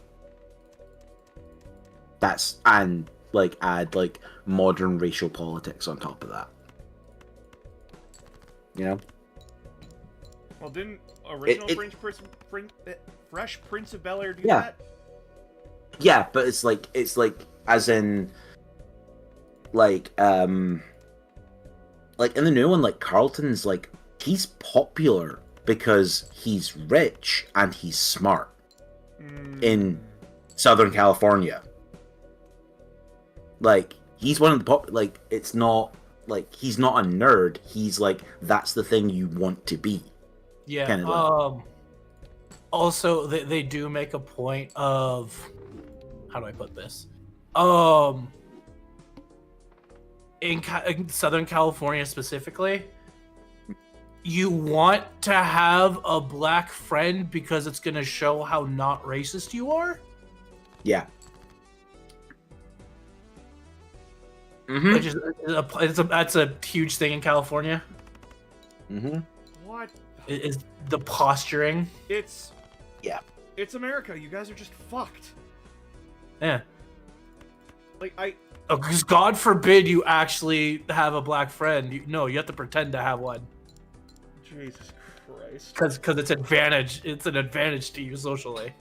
And like add like modern racial politics on top of that. You know? Well, didn't original Fresh Prince of Bel-Air do Yeah. that? Yeah, but it's like as in like in the new one, like Carlton's like he's popular because he's rich and he's smart in Southern California. Like he's one of the like it's not like he's not a nerd, he's like that's the thing you want to be. Yeah. Kind of Also, they do make a point of, how do I put this? In Southern California specifically, you want to have a black friend because it's going to show how not racist you are. Yeah. Mm-hmm. Which is that's a huge thing in California. Mm-hmm. What? Is the posturing? It's America. You guys are just fucked. Yeah. Like Because God forbid you actually have a black friend. You have to pretend to have one. Jesus Christ. Because it's advantage. It's an advantage to you socially.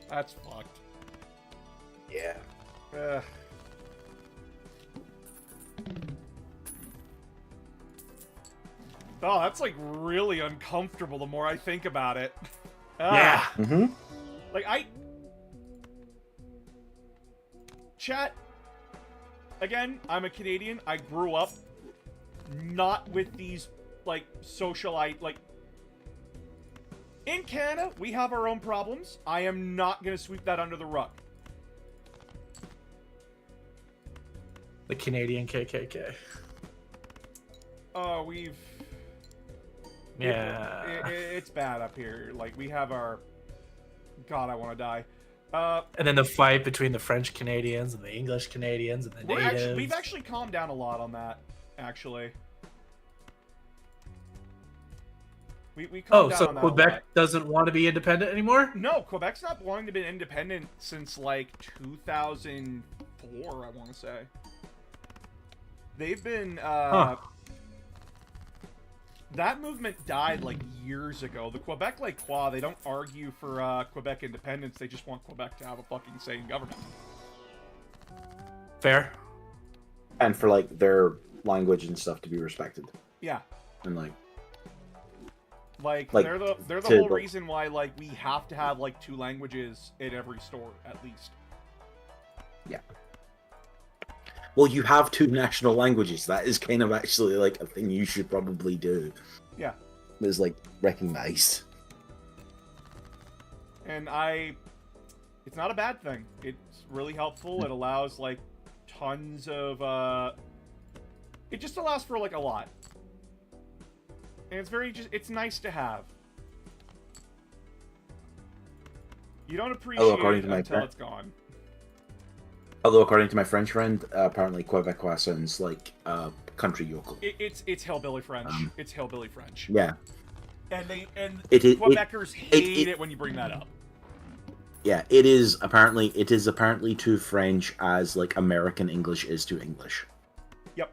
That's fucked. Yeah. Oh, that's like really uncomfortable the more I think about it. Yeah. Mm-hmm. Like Chat. Again, I'm a Canadian. I grew up not with these like socialite like. In Canada, we have our own problems. I am not gonna sweep that under the rug. The Canadian KKK. Oh, we've. Yeah. It's bad up here. Like, we have our. God, I want to die. And then the fight between the French Canadians and the English Canadians and the natives. We've actually calmed down a lot on that, actually. We calmed Oh, down so on that a Quebec lot. doesn't want to be independent anymore? No, Quebec's not wanting to be independent since like 2004, I want to say. They've been that movement died like years ago. The Quebec like Qua, they don't argue for Quebec independence. They just want Quebec to have a fucking say in government. Fair. And for like their language and stuff to be respected. Yeah. And like they're the whole reason why like we have to have like 2 languages in every store at least. Yeah. Well, you have 2 national languages. That is kind of actually like a thing you should probably do. Yeah. It's like recognized. And it's not a bad thing. It's really helpful. It allows like tons of it just allows for like a lot. And it's nice to have. You don't appreciate it until it's gone. Although, according to my French friend, apparently Quebecois sounds like country yokel. It's hillbilly French. It's hillbilly French. Yeah. And Quebecers hate it when you bring that up. Yeah, it is apparently to French as like American English is to English. Yep.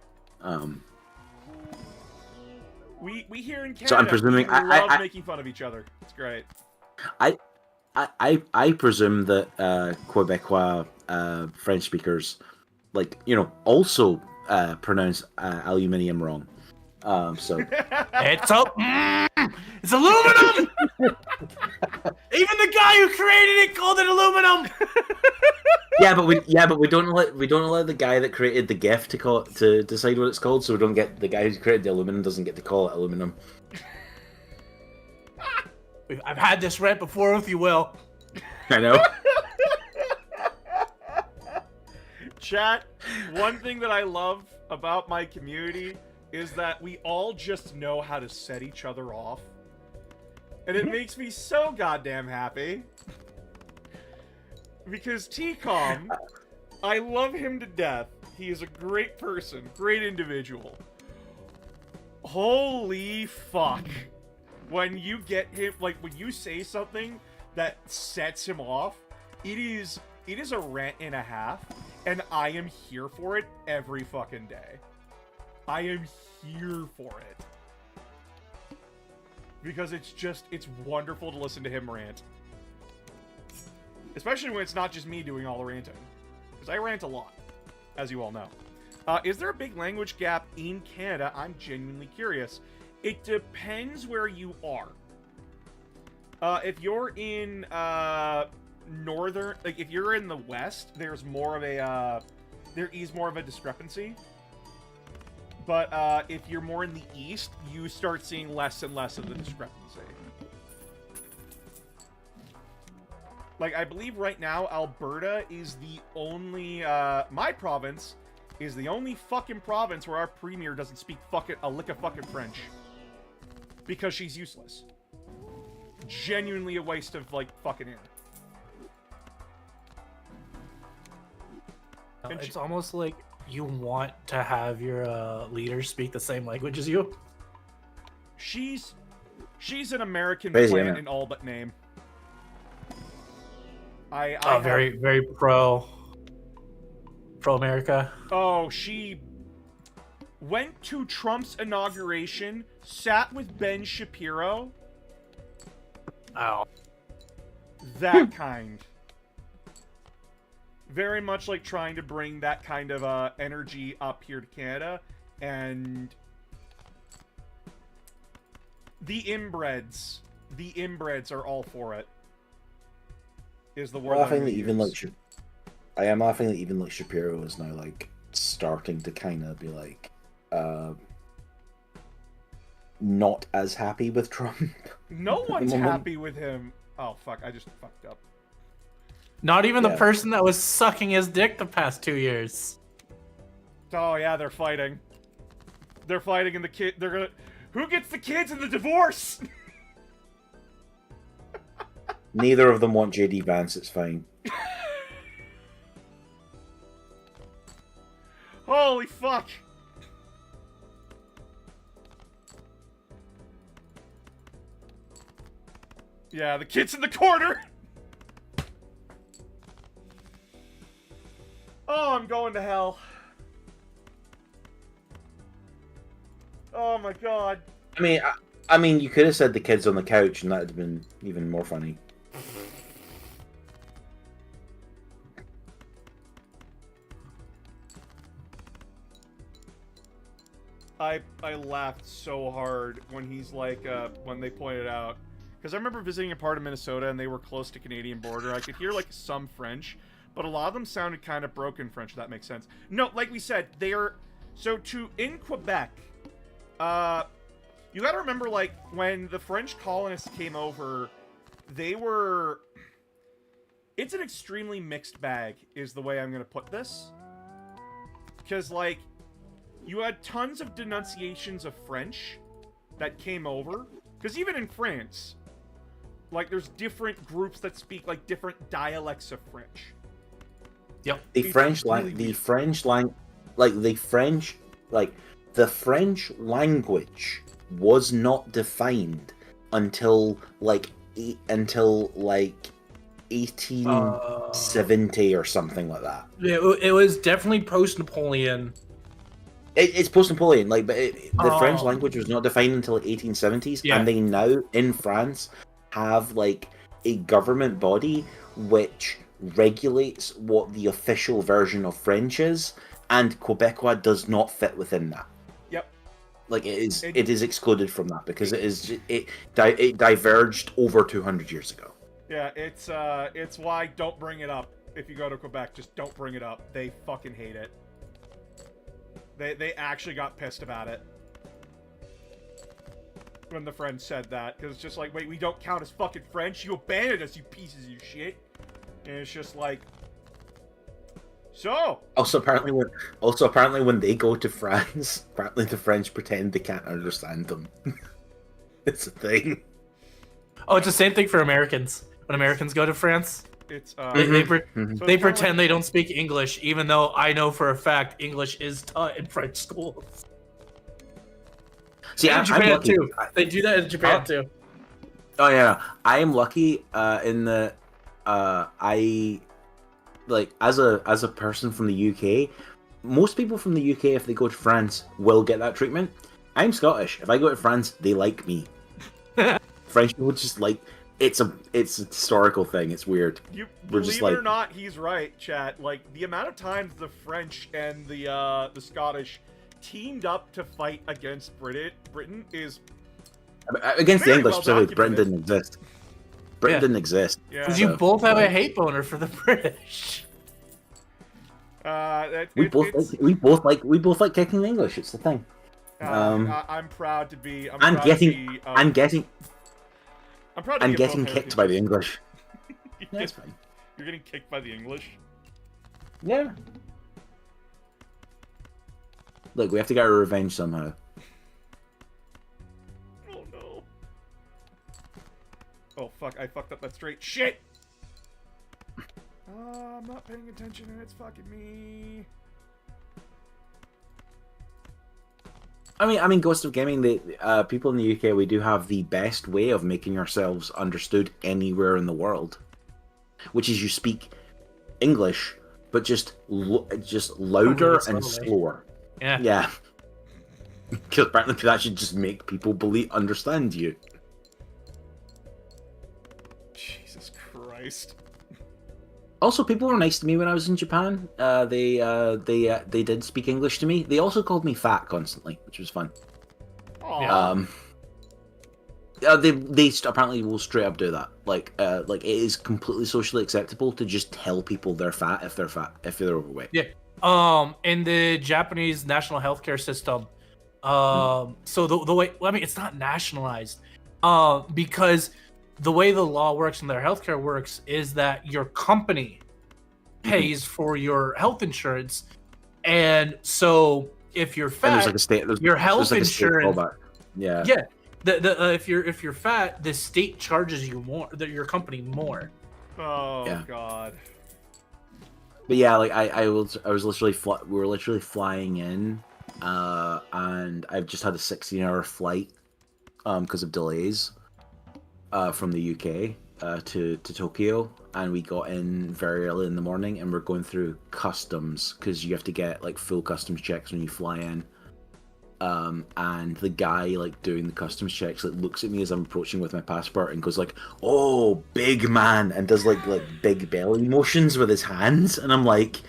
We here in Canada, so I'm presuming we love making fun of each other. It's great. I presume that Quebecois French speakers, like, you know, also pronounce aluminium wrong. So it's aluminum. Even the guy who created it called it aluminum. yeah, but we don't allow the guy that created the GIF to decide what it's called. So we don't get the guy who created the aluminum doesn't get to call it aluminum. I've had this rant before with you, Will. I know. Chat, one thing that I love about my community is that we all just know how to set each other off. And it makes me so goddamn happy. Because T-Com, I love him to death. He is a great person, great individual. Holy fuck. When you get him, like, when you say something that sets him off, it is a rant and a half, and I am here for it every fucking day. I am here for it. Because it's wonderful to listen to him rant. Especially when it's not just me doing all the ranting. Because I rant a lot, as you all know. Is there a big language gap in Canada? I'm genuinely curious. It depends where you are. If you're in northern, like if you're in the west, there is more of a discrepancy. But if you're more in the east, you start seeing less and less of the discrepancy. Like, I believe right now, Alberta is the only, my province is the only fucking province where our premier doesn't speak a lick of fucking French. Because she's useless. Genuinely a waste of, like, fucking air. It's almost like you want to have your leader speak the same language as you. She's an American Crazy, plant in all but name. Very, very pro America. Oh, she went to Trump's inauguration, sat with Ben Shapiro. Oh. That kind. Very much like trying to bring that kind of energy up here to Canada, and the inbreds are all for it. Is the word Laughing that even like I am laughing that even like Shapiro is now like starting to kind of be like not as happy with Trump. No one's happy with him. Oh fuck, I just fucked up. Not even the person that was sucking his dick the past 2 years. Oh yeah, they're fighting. They're fighting in the kid. They're gonna. Who gets the kids in the divorce? Neither of them want JD Vance. It's fine. Holy fuck! Yeah, the kid's in the corner! Oh, I'm going to hell. Oh my god. I mean, you could have said the kids on the couch, and that'd have been even more funny. I laughed so hard when he's like, when they pointed out. Because I remember visiting a part of Minnesota and they were close to Canadian border. I could hear, like, some French, but a lot of them sounded kind of broken French, if that makes sense. No, like we said, they are... So, in Quebec, you gotta remember, like, when the French colonists came over, they were... It's an extremely mixed bag, is the way I'm gonna put this. Because, like, you had tons of denunciations of French that came over. Because even in France, like, there's different groups that speak, like, different dialects of French. Yep. The French language was not defined until 1870 or something like that. It was definitely post-Napoleon. It's post-Napoleon, like, but the French language was not defined until the 1870s, Yeah. and they now, in France, have, like, a government body which regulates what the official version of French is, and Quebecois does not fit within that. Yep. Like, it is excluded from that, because it diverged over 200 years ago. Yeah, it's why don't bring it up if you go to Quebec. Just don't bring it up. They fucking hate it. They actually got pissed about it when the friend said that, because it's just like, wait, we don't count as fucking French? You abandoned us, you pieces of shit. And it's just like, so. Also, apparently, when they go to France, apparently the French pretend they can't understand them. It's a thing. Oh, it's the same thing for Americans. When Americans go to France, It's they pretend they don't speak English, even though I know for a fact English is taught in French schools. See, in I'm Japan lucky. too. They do that in Japan too. Oh yeah, I am lucky in that I, like, as a person from the UK, most people from the UK, if they go to France, will get that treatment. I'm Scottish. If I go to France, they like me. French people just like. It's a historical thing. It's weird. You We're believe just it like, or not, he's right, chat. Like, the amount of times the French and the Scottish teamed up to fight against Britain is against the very English, well specifically, Britain documented. didn't exist. Britain didn't exist. Yeah. Because you So, both have a like, hate boner for the British. we both like kicking the English. It's the thing. I'm proud to be. I'm getting I'm proud to be of both kicked by the English. heritages. That's fine. You're getting kicked by the English. Yeah. Look, we have to get our revenge somehow. Oh no. Oh fuck! I fucked up that straight. Shit. I'm not paying attention and it's fucking me. I mean, Ghost of Gaming. The people in the UK, we do have the best way of making ourselves understood anywhere in the world, which is you speak English, but just louder and slower. Yeah. Yeah. Because apparently that should just make people understand you. Jesus Christ. Also, people were nice to me when I was in Japan. They did speak English to me. They also called me fat constantly, which was fun. Aww. They apparently will straight up do that. Like it is completely socially acceptable to just tell people they're fat if they're overweight. Yeah. In the Japanese national healthcare system, so the way, well, I mean, it's not nationalized, because the way the law works and their healthcare works is that your company pays for your health insurance, and so if you're fat, your health insurance, yeah, if you're fat, the state charges you more, your company more. Oh yeah. God. But yeah, like I was literally we were literally flying in, and I've just had a 16-hour flight, because of delays. from the UK to Tokyo, and we got in very early in the morning, and we're going through customs because you have to get like full customs checks when you fly in. And the guy like doing the customs checks like looks at me as I'm approaching with my passport and goes like, "Oh, big man," and does like big belly motions with his hands, and I'm like,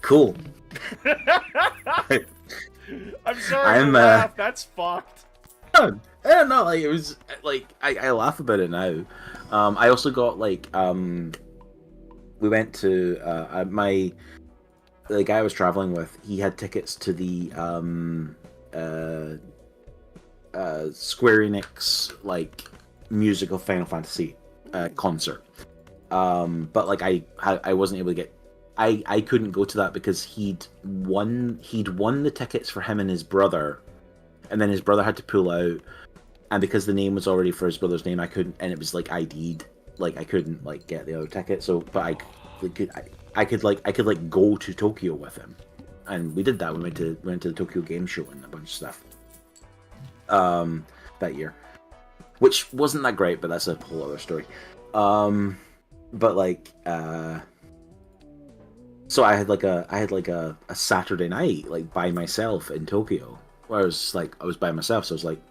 "Cool." I'm sorry to laugh. That's fucked. I don't know, like it was like I laugh about it now. I also got like we went to the guy I was traveling with. He had tickets to the Square Enix like musical Final Fantasy concert. But like I wasn't able to get. I couldn't go to that because he'd won the tickets for him and his brother, and then his brother had to pull out, and because the name was already for his brother's name, I couldn't, and it was like ID'd, like I couldn't like get the other ticket. So, but I could go to Tokyo with him, and we did that. We went to the Tokyo Game Show and a bunch of stuff. That year, which wasn't that great, but that's a whole other story. But like so I had a Saturday night like by myself in Tokyo, where I was by myself, so I was like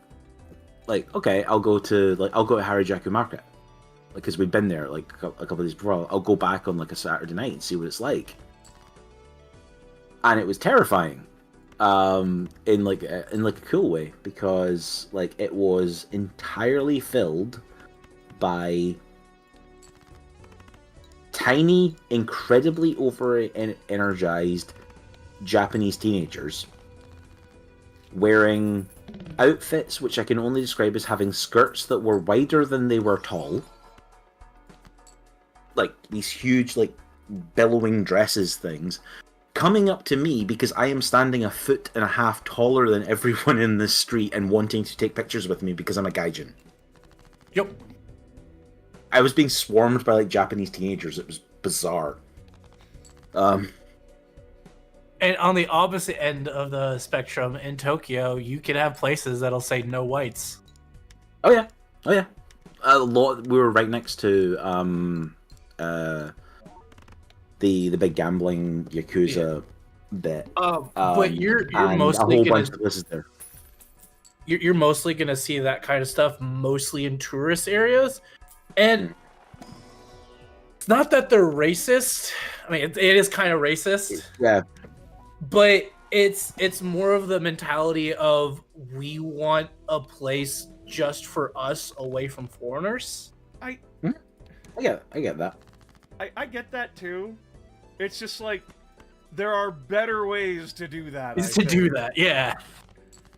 okay, I'll go to Harajuku Market, like because we'd been there like a couple of days before. I'll go back on like a Saturday night and see what it's like, and it was terrifying, in a cool way, because like it was entirely filled by tiny, incredibly energized Japanese teenagers wearing outfits which I can only describe as having skirts that were wider than they were tall. Like these huge, like, billowing dresses things, coming up to me because I am standing 1.5 feet taller than everyone in this street and wanting to take pictures with me because I'm a gaijin. Yep. I was being swarmed by like Japanese teenagers. It was bizarre. And on the opposite end of the spectrum in Tokyo, you can have places that'll say no whites. Oh yeah. A lot. We were right next to the big gambling Yakuza bit. But you're and mostly a whole gonna, bunch of places there. you're mostly gonna see that kind of stuff mostly in tourist areas. And it's not that they're racist. I mean, it is kind of racist. Yeah. But it's more of the mentality of we want a place just for us away from foreigners. I get that. I get that too. It's just like there are better ways to do that. Do that, yeah.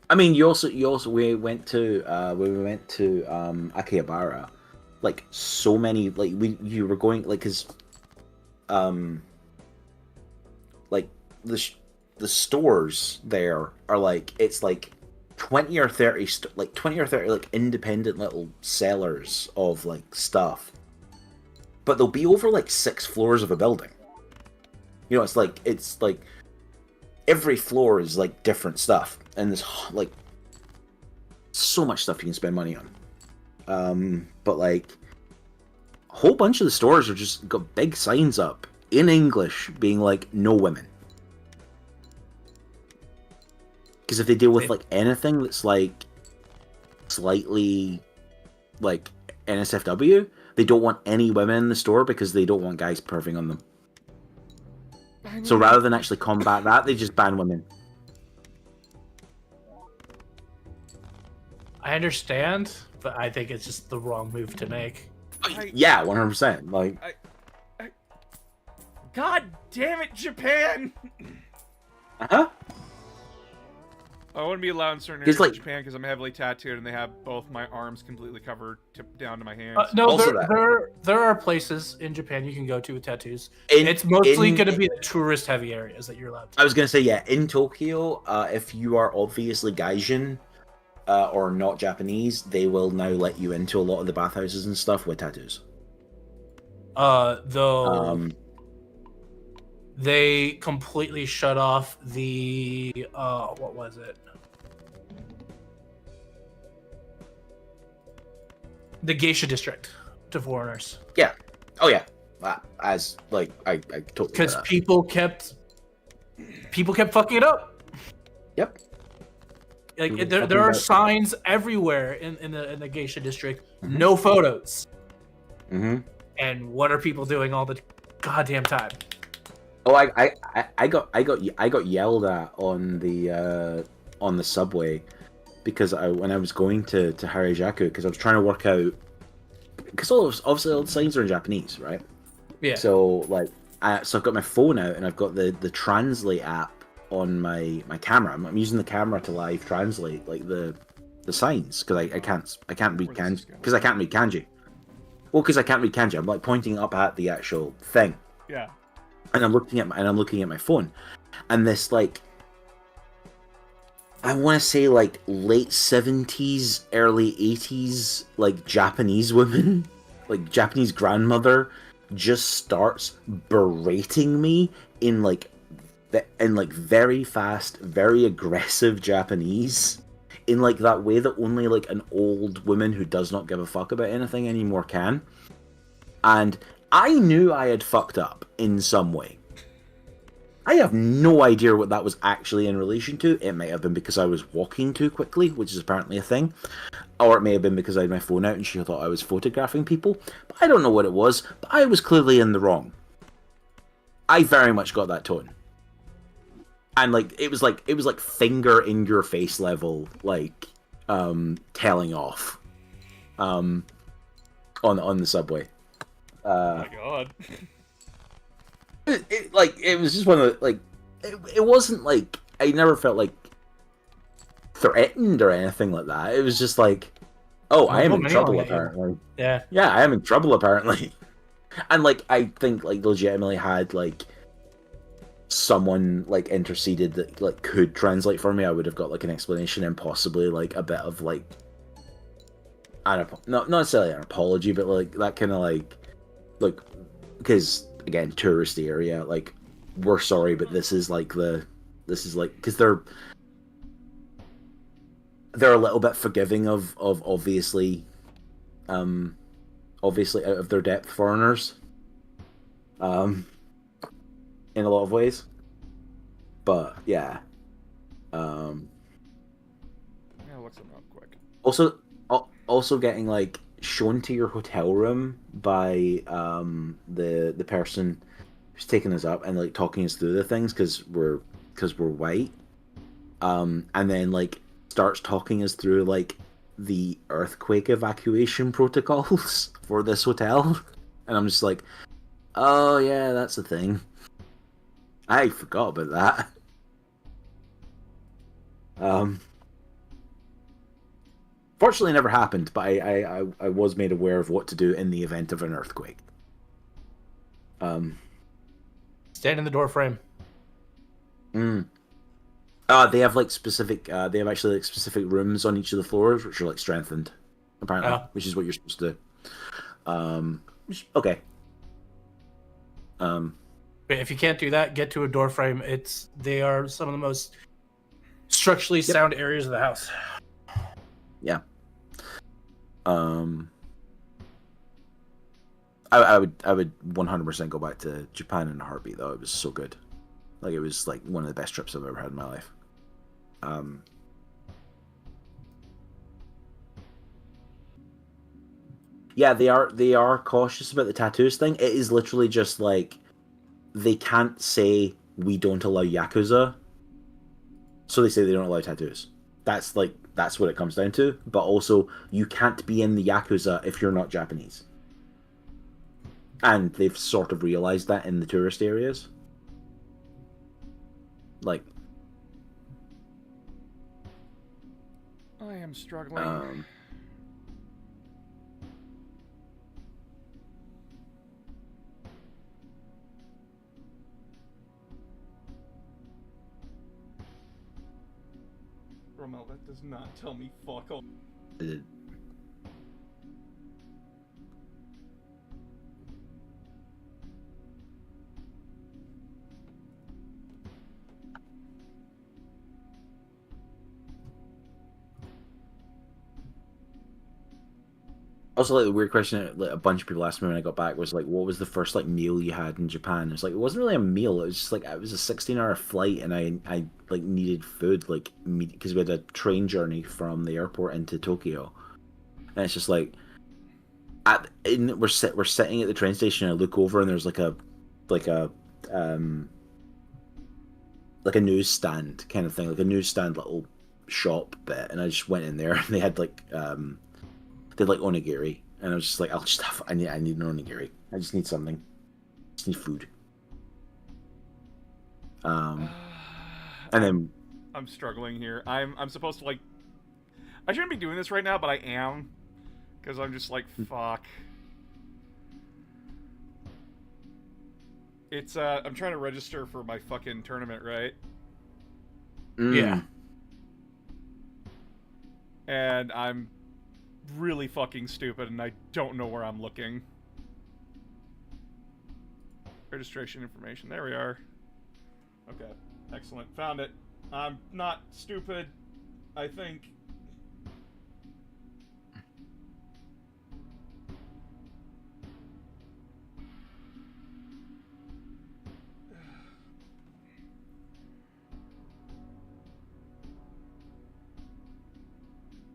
I mean, we went to Akihabara. Like so many, like you were going like because, like the stores there are like it's like 20 or 30 like independent little sellers of like stuff, but they'll be over like 6 floors of a building. You know, it's like every floor is like different stuff, and there's like so much stuff you can spend money on. But like a whole bunch of the stores are just got big signs up in English being like no women. Because if they deal with like anything that's like slightly like NSFW, they don't want any women in the store because they don't want guys perving on them. So rather than actually combat that, they just ban women. I understand, but I think it's just the wrong move to make. Yeah, 100%. Like, God damn it, Japan! I wouldn't be allowed in certain areas of Japan because I'm heavily tattooed and they have both my arms completely covered down to my hands. No, there are places in Japan you can go to with tattoos. It's mostly going to be the tourist-heavy areas that you're allowed to. I was going to say, yeah, in Tokyo, if you are obviously gaijin or not Japanese, they will now let you into a lot of the bathhouses and stuff with tattoos. Though they completely shut off the what was it? the geisha district to foreigners. Yeah. Oh yeah. As like I totally get Because that. people kept fucking it up. Yep. Like People there fucking are about- signs everywhere in the geisha district. Mhm. No photos. Mm-hmm. And what are people doing all the goddamn time? Oh, I got yelled at on the subway because when I was going to Harajuku, because I was trying to work out, because obviously all the signs are in Japanese, right? Yeah. So like, so I've got my phone out and I've got the translate app on my camera. I'm using the camera to live translate like the signs because I can't read Where this is kanji going. because I can't read kanji. Well, because I can't read kanji, I'm like pointing up at the actual thing. Yeah. And I'm looking at my phone, and this like, I want to say like late 70s, early 80s, like Japanese woman, like Japanese grandmother, just starts berating me in like very fast, very aggressive Japanese, in like that way that only like an old woman who does not give a fuck about anything anymore can. And I knew I had fucked up in some way. I have no idea what that was actually in relation to. It might have been because I was walking too quickly, which is apparently a thing. Or it may have been because I had my phone out and she thought I was photographing people. But I don't know what it was, but I was clearly in the wrong. I very much got that tone. And like it was like finger in your face level, like telling off. On the subway. Oh my god. It was just one of the, like, it wasn't like, I never felt like threatened or anything like that. It was just like, oh, I am in trouble apparently. Yeah. Yeah, I am in trouble apparently. And like, I think like legitimately had like someone like interceded that like could translate for me, I would have got like an explanation and possibly like a bit of like, not necessarily an apology, but like that kind of like because again, touristy area, like, we're sorry, but this is like because they're a little bit forgiving of obviously out of their depth foreigners in a lot of ways, but yeah. Yeah, what's it up quick? Also getting like shown to your hotel room by the person who's taking us up and like talking us through the things because we're white, and then like starts talking us through like the earthquake evacuation protocols for this hotel, and I'm just like, oh yeah, that's a thing. I forgot about that. Fortunately, it never happened, but I was made aware of what to do in the event of an earthquake. Stand in the door frame. They have like specific. They have actually like specific rooms on each of the floors, which are like strengthened, apparently, which is what you're supposed to do. Okay. But if you can't do that, get to a door frame. They are some of the most structurally sound areas of the house. Yeah. I would 100% go back to Japan in a heartbeat though. It was so good. Like, it was like one of the best trips I've ever had in my life. Yeah, they are cautious about the tattoos thing. It is literally just like they can't say we don't allow Yakuza. So they say they don't allow tattoos. That's what it comes down to. But also, you can't be in the Yakuza if you're not Japanese. And they've sort of realized that in the tourist areas. Like, I am struggling. Rommel, that does not tell me fuck all. Also, like the weird question that, like, a bunch of people asked me when I got back was like, what was the first like meal you had in Japan? It's like it wasn't really a meal. It was just like it was a 16-hour flight, and I like needed food like because we had a train journey from the airport into Tokyo, and it's just like we're sitting at the train station. And I look over and there's like a um like a newsstand kind of thing, like a newsstand little shop bit, and I just went in there and they had like onigiri, and I was just like, I need an onigiri. I just need something. I just need food. And then I'm struggling here. I'm supposed to like. I shouldn't be doing this right now, but I am, because I'm just like fuck. It's I'm trying to register for my fucking tournament, right? Yeah. And I'm really fucking stupid, and I don't know where I'm looking. Registration information. There we are. Okay. Excellent. Found it. I'm not stupid, I think.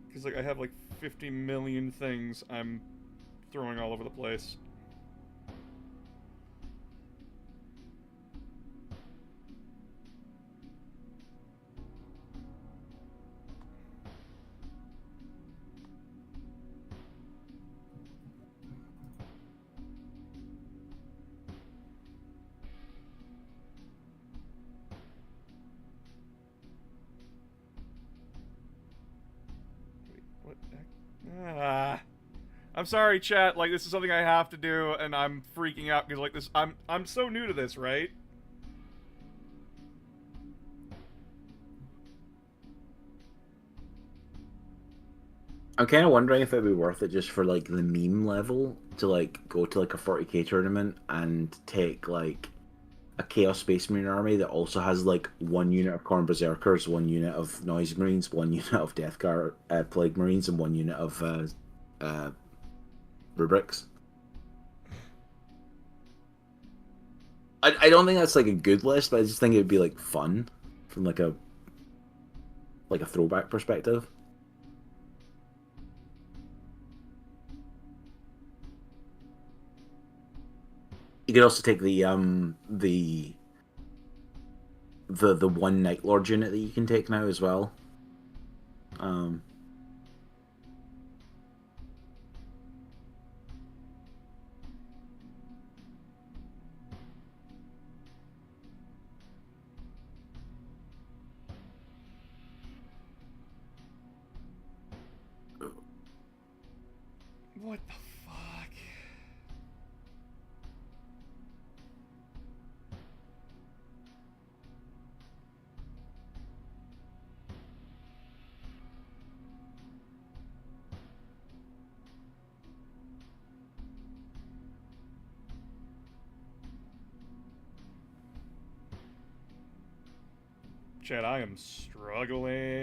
Because, like, I have, like, 50 million things I'm throwing all over the place. I'm sorry, chat. Like, this is something I have to do, and I'm freaking out because, like, this. I'm so new to this, right? I'm kind of wondering if it'd be worth it just for like the meme level to like go to like a 40k tournament and take like a Chaos Space Marine army that also has like one unit of Khorne Berserkers, one unit of Noise Marines, one unit of Death Guard Plague Marines, and one unit of Rubrics. I don't think that's like a good list, but I just think it would be like fun from like a throwback perspective. You could also take the one Night Lord unit that you can take now as well. What the fuck? Chat, I am struggling.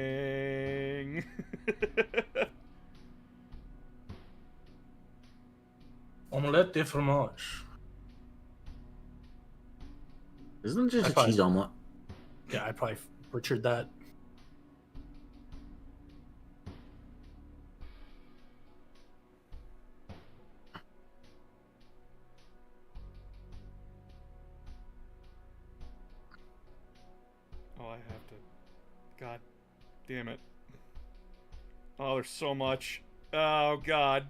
Omelette de fromage. Isn't it just a probably- cheese omelet? Yeah, I probably butchered that. Oh, I have to. God damn it. Oh, there's so much. Oh, God.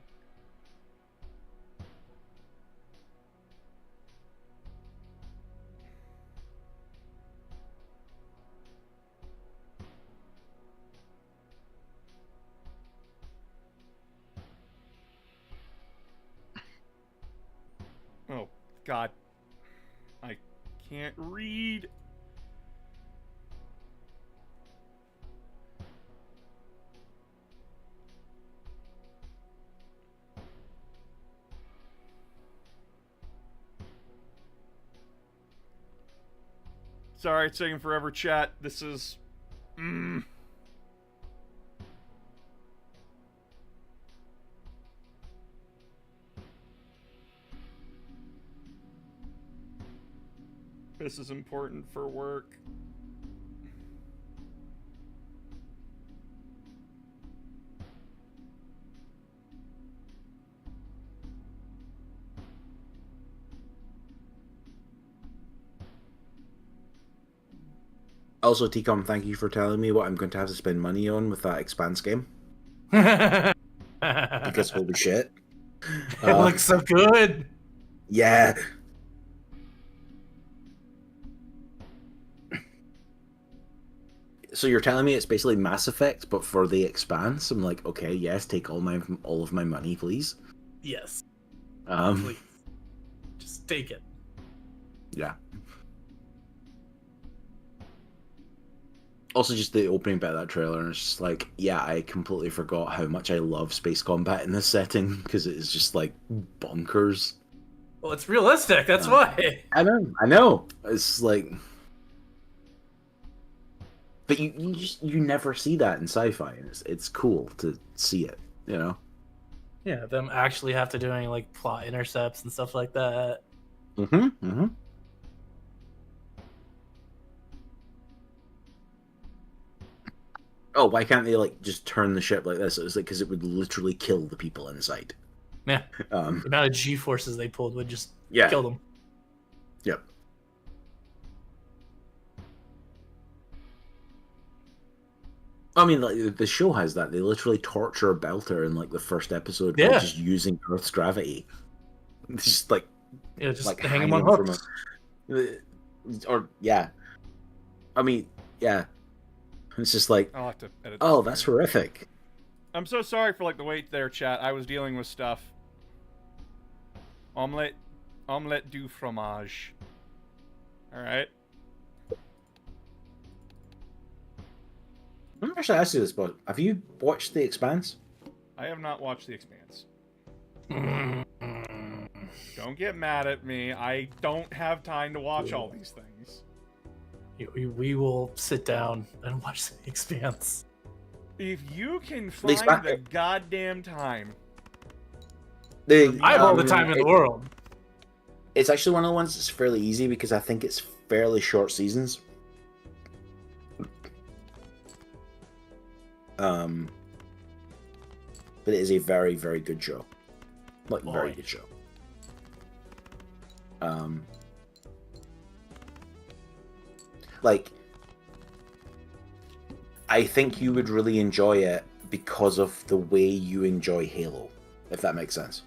Oh, God. I can't read. Sorry, it's taking forever, chat. This is... This is important for work. Also, TCOM, thank you for telling me what I'm going to have to spend money on with that Expanse game. Because Because holy shit. it looks so good. Yeah. So you're telling me it's basically Mass Effect, but for the Expanse? I'm like, okay, yes, take all of my money, please. Yes, Um, please. Just take it. yeah. Also, just the opening bit of that trailer, and it's just like, yeah, I completely forgot how much I love space combat in this setting because it is just like bonkers. Well, it's realistic. That's why. I know. It's like, but you never see that in sci-fi, and it's cool to see it, you know. Yeah, them actually have to doing like plot intercepts and stuff like that. Mm-hmm. Oh, why can't they like just turn the ship like this? It was like because it would literally kill the people inside. Yeah. The Um. amount of G forces they pulled would just Yeah. kill them. Yep. I mean, like the show has that. They literally torture Belter in like the first episode by Yeah. just using Earth's gravity. It's just like Yeah, just like hang them on hanging from hooks. or yeah. I mean, yeah. It's just like, I'll have to edit. oh, this that's later. horrific. I'm so sorry for like the wait there, chat. I was dealing with stuff. Omelette du fromage. All right. I'm actually asking you this, but have you watched The Expanse? I have not watched The Expanse. Don't get mad at me. I don't have time to watch all these things. We will sit down and watch The Expanse. If you can find the goddamn time. I have all the time in the world. It's actually one of the ones that's fairly easy because I think it's fairly short seasons. But it is a very, very good show. Like, very good show. Like, I think you would really enjoy it because of the way you enjoy Halo, if that makes sense.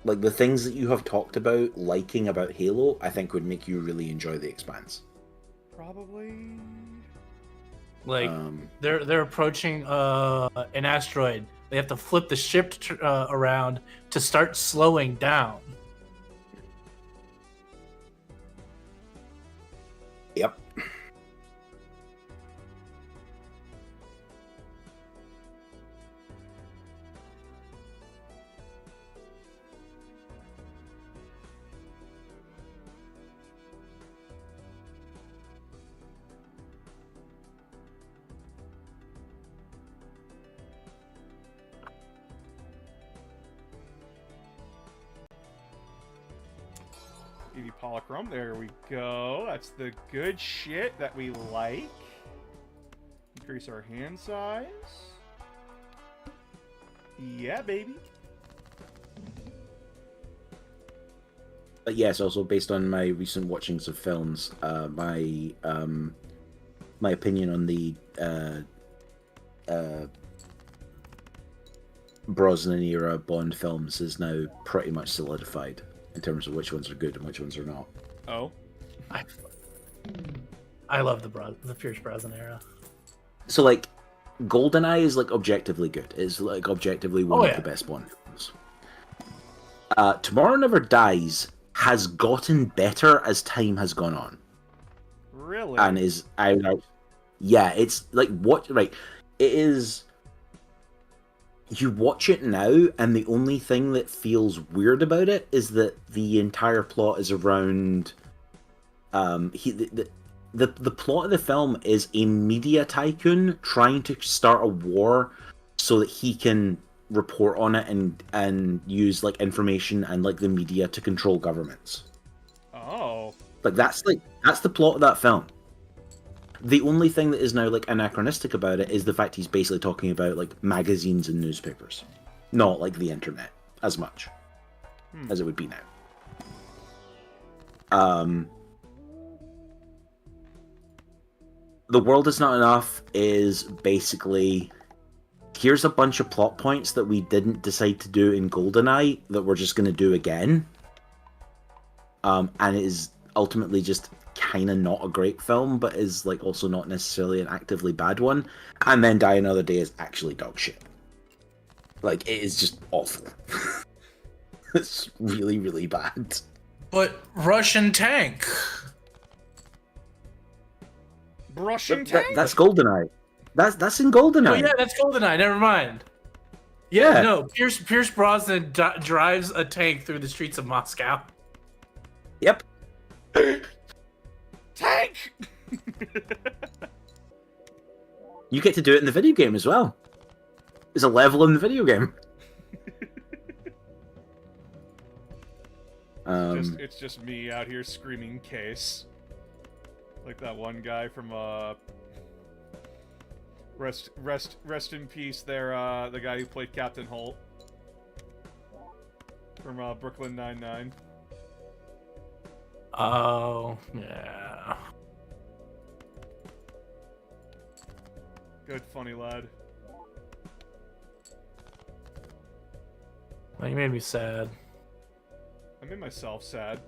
Like, the things that you have talked about liking about Halo, I think would make you really enjoy The Expanse. Probably. Like, they're approaching an asteroid. They have to flip the ship around to start slowing down. Yep. EV polychrome. There we go. That's the good shit that we like. Increase our hand size. Yeah, baby. But yes, also based on my recent watchings of films, my opinion on the Brosnan era Bond films is now pretty much solidified in terms of which ones are good and which ones are not. Oh. I love the Pierce Brosnan era. So like, GoldenEye is like objectively good. It's like objectively one of the best Bond films. Tomorrow Never Dies has gotten better as time has gone on. Really? And is yeah, it's like it is. You watch it now, and the only thing that feels weird about it is that the entire plot is around. The plot of the film is a media tycoon trying to start a war so that he can report on it and use like information and like the media to control governments. Like that's the plot of that film. The only thing that is now like anachronistic about it is the fact he's basically talking about like magazines and newspapers, not like the internet as much as it would be now. The World Is Not Enough is basically, here's a bunch of plot points that we didn't decide to do in GoldenEye that we're just going to do again. And it is ultimately just kind of not a great film, but is like also not necessarily an actively bad one. And then Die Another Day is actually dog shit. Like, it is just awful. It's really, really bad. But Russian tank. Russian tank? That's GoldenEye. That's in GoldenEye. Oh yeah, that's GoldenEye. Never mind. Yeah. No, Pierce Brosnan drives a tank through the streets of Moscow. Yep. Tank! You get to do it in the video game as well. There's a level in the video game. It's just me out here screaming case. Like that one guy from rest in peace there, the guy who played Captain Holt from Brooklyn Nine-Nine. Oh, yeah. Good funny lad. Well, you made me sad. I made myself sad.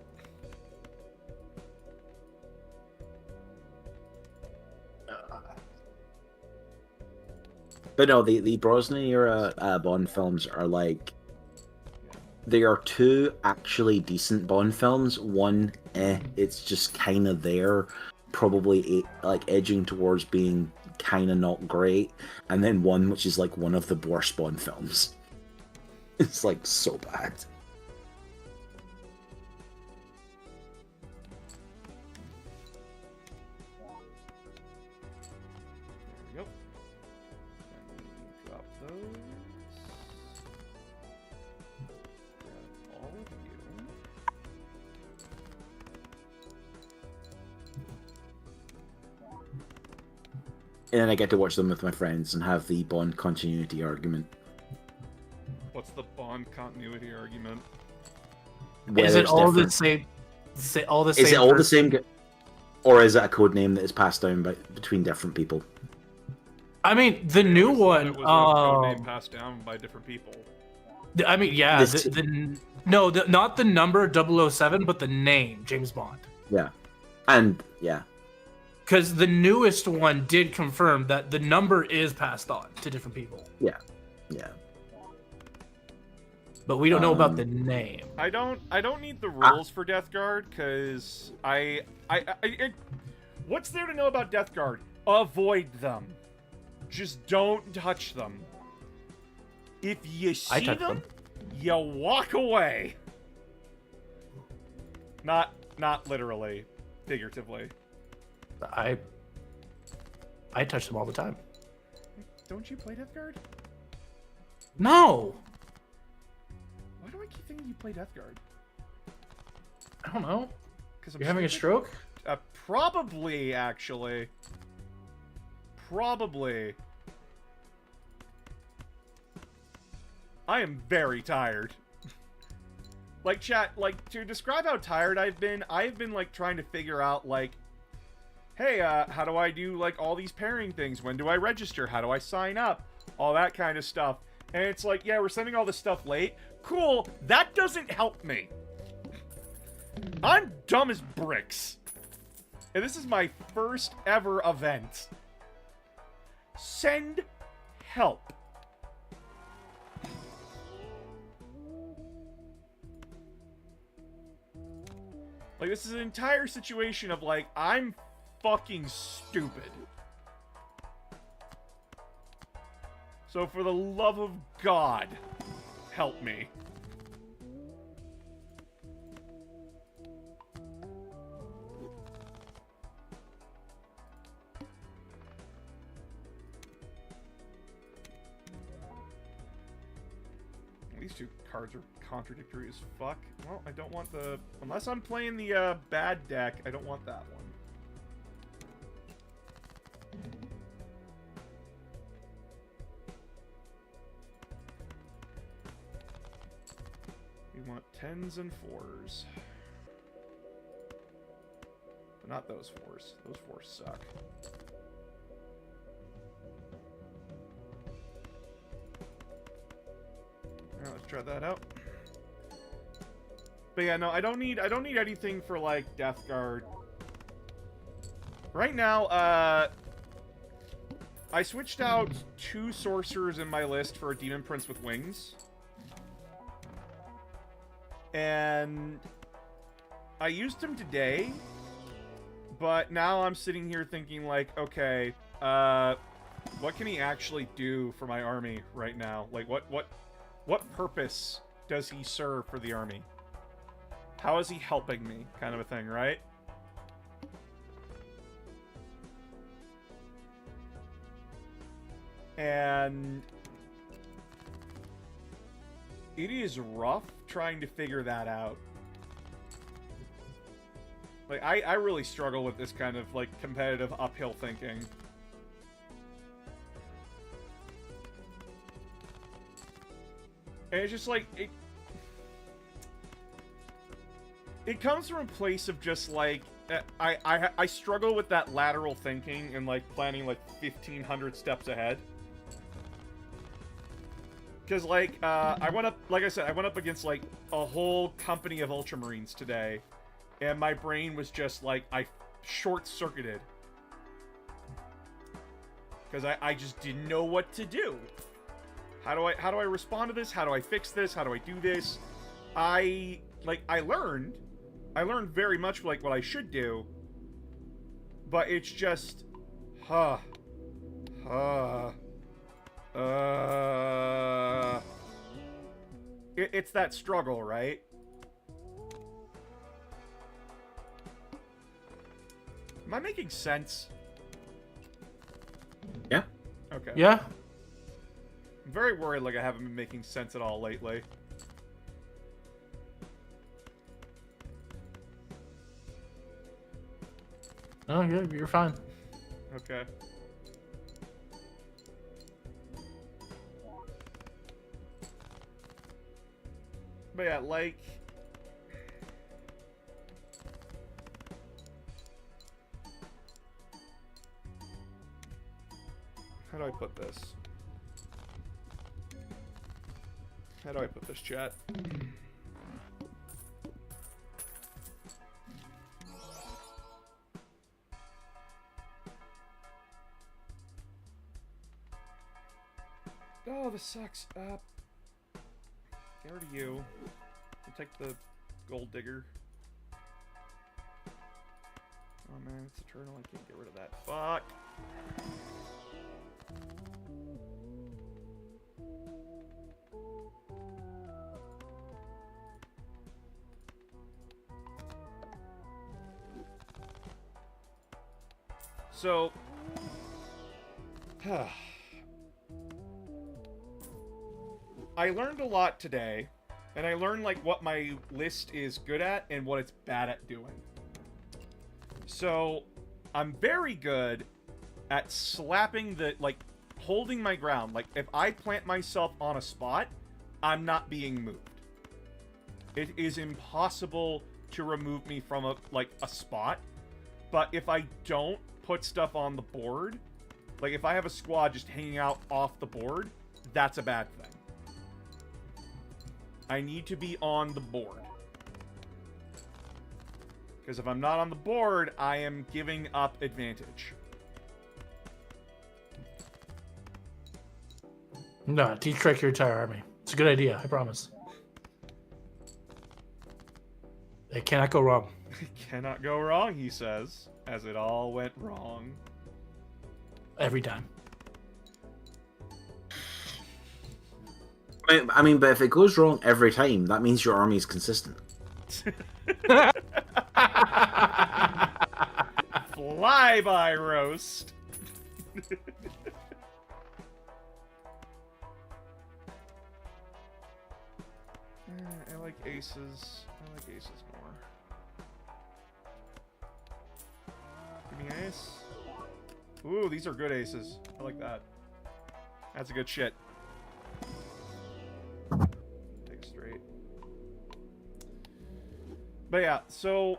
But no, the Brosnan era Bond films are like, they are two actually decent Bond films. One, it's just kind of there, probably like edging towards being kind of not great, and then one which is like one of the worst Bond films. It's like so bad. There we go. Drop those. Grab all of you. And then I get to watch them with my friends and have the Bond continuity argument. What's the Bond continuity argument? Is it all the different. same? All the same. Is it all the person? same, or is it a code name that is passed down between different people? I mean, the new It one. was a code name passed down by different people. I mean, yeah. This Not the number 007, but the name James Bond. Yeah, and yeah. Because the newest one did confirm that the number is passed on to different people. Yeah. But we don't know about the name. I don't need the rules for Death Guard, because what's there to know about Death Guard? Avoid them. Just don't touch them. If you see them, you walk away. Not literally, figuratively. I touch them all the time. Don't you play Death Guard? No. Why do I keep thinking you play Death Guard? I don't know. Because You're having a stroke? Probably, actually. Probably. I am very tired. Like, chat, like, to describe how tired I've been like trying to figure out, like, hey, how do I do, like, all these pairing things? When do I register? How do I sign up? All that kind of stuff. And it's like, yeah, we're sending all this stuff late. Cool, that doesn't help me. I'm dumb as bricks. And this is my first ever event. Send help. Like, this is an entire situation of, like, I'm fucking stupid. So for the love of God, help me. these two cards are contradictory as fuck. Well, I don't want the... Unless I'm playing the bad deck, I don't want that one. We want 10s and 4s. But not those 4s. Those 4s suck. Alright, let's try that out. But yeah, no, I don't need anything for like Death Guard. Right now, I switched out 2 sorcerers in my list for a Demon Prince with wings. And I used him today, but now I'm sitting here thinking like, okay, what can he actually do for my army right now? Like, what purpose does he serve for the army? How is he helping me? Kind of a thing, right? And it is rough trying to figure that out. Like, I really struggle with this kind of, like, competitive uphill thinking. And it's just like, it comes from a place of just, like, I struggle with that lateral thinking and, like, planning, like, 1,500 steps ahead. Because, like, I went up, like I said, I went up against, like, a whole company of Ultramarines today. And my brain was just, like, I short-circuited. Because I just didn't know what to do. How do I respond to this? How do I fix this? How do I do this? I learned very much, like, what I should do. But it's just, it's that struggle, right? Am I making sense? Yeah. Okay. Yeah. I'm very worried like I haven't been making sense at all lately. No, you're fine. Okay. But yeah, like... How do I put this? How do I put this, chat? Oh, this sucks. Get rid of you. I'll take the gold digger. Oh man, it's eternal. I can't get rid of that. Fuck. So, I learned a lot today, and I learned, like, what my list is good at and what it's bad at doing. So, I'm very good at slapping the, like, holding my ground. Like, if I plant myself on a spot, I'm not being moved. It is impossible to remove me from, a spot. But if I don't put stuff on the board, like, if I have a squad just hanging out off the board, that's a bad thing. I need to be on the board. Because if I'm not on the board, I am giving up advantage. No, detrack your entire army. It's a good idea, I promise. It cannot go wrong. It cannot go wrong, he says, as it all went wrong. Every time. I mean, but if it goes wrong every time, that means your army is consistent. Flyby roast. aces. I like aces more. Give me an ace. Ooh, these are good aces. I like that. That's a good shit. Take a straight. But yeah, so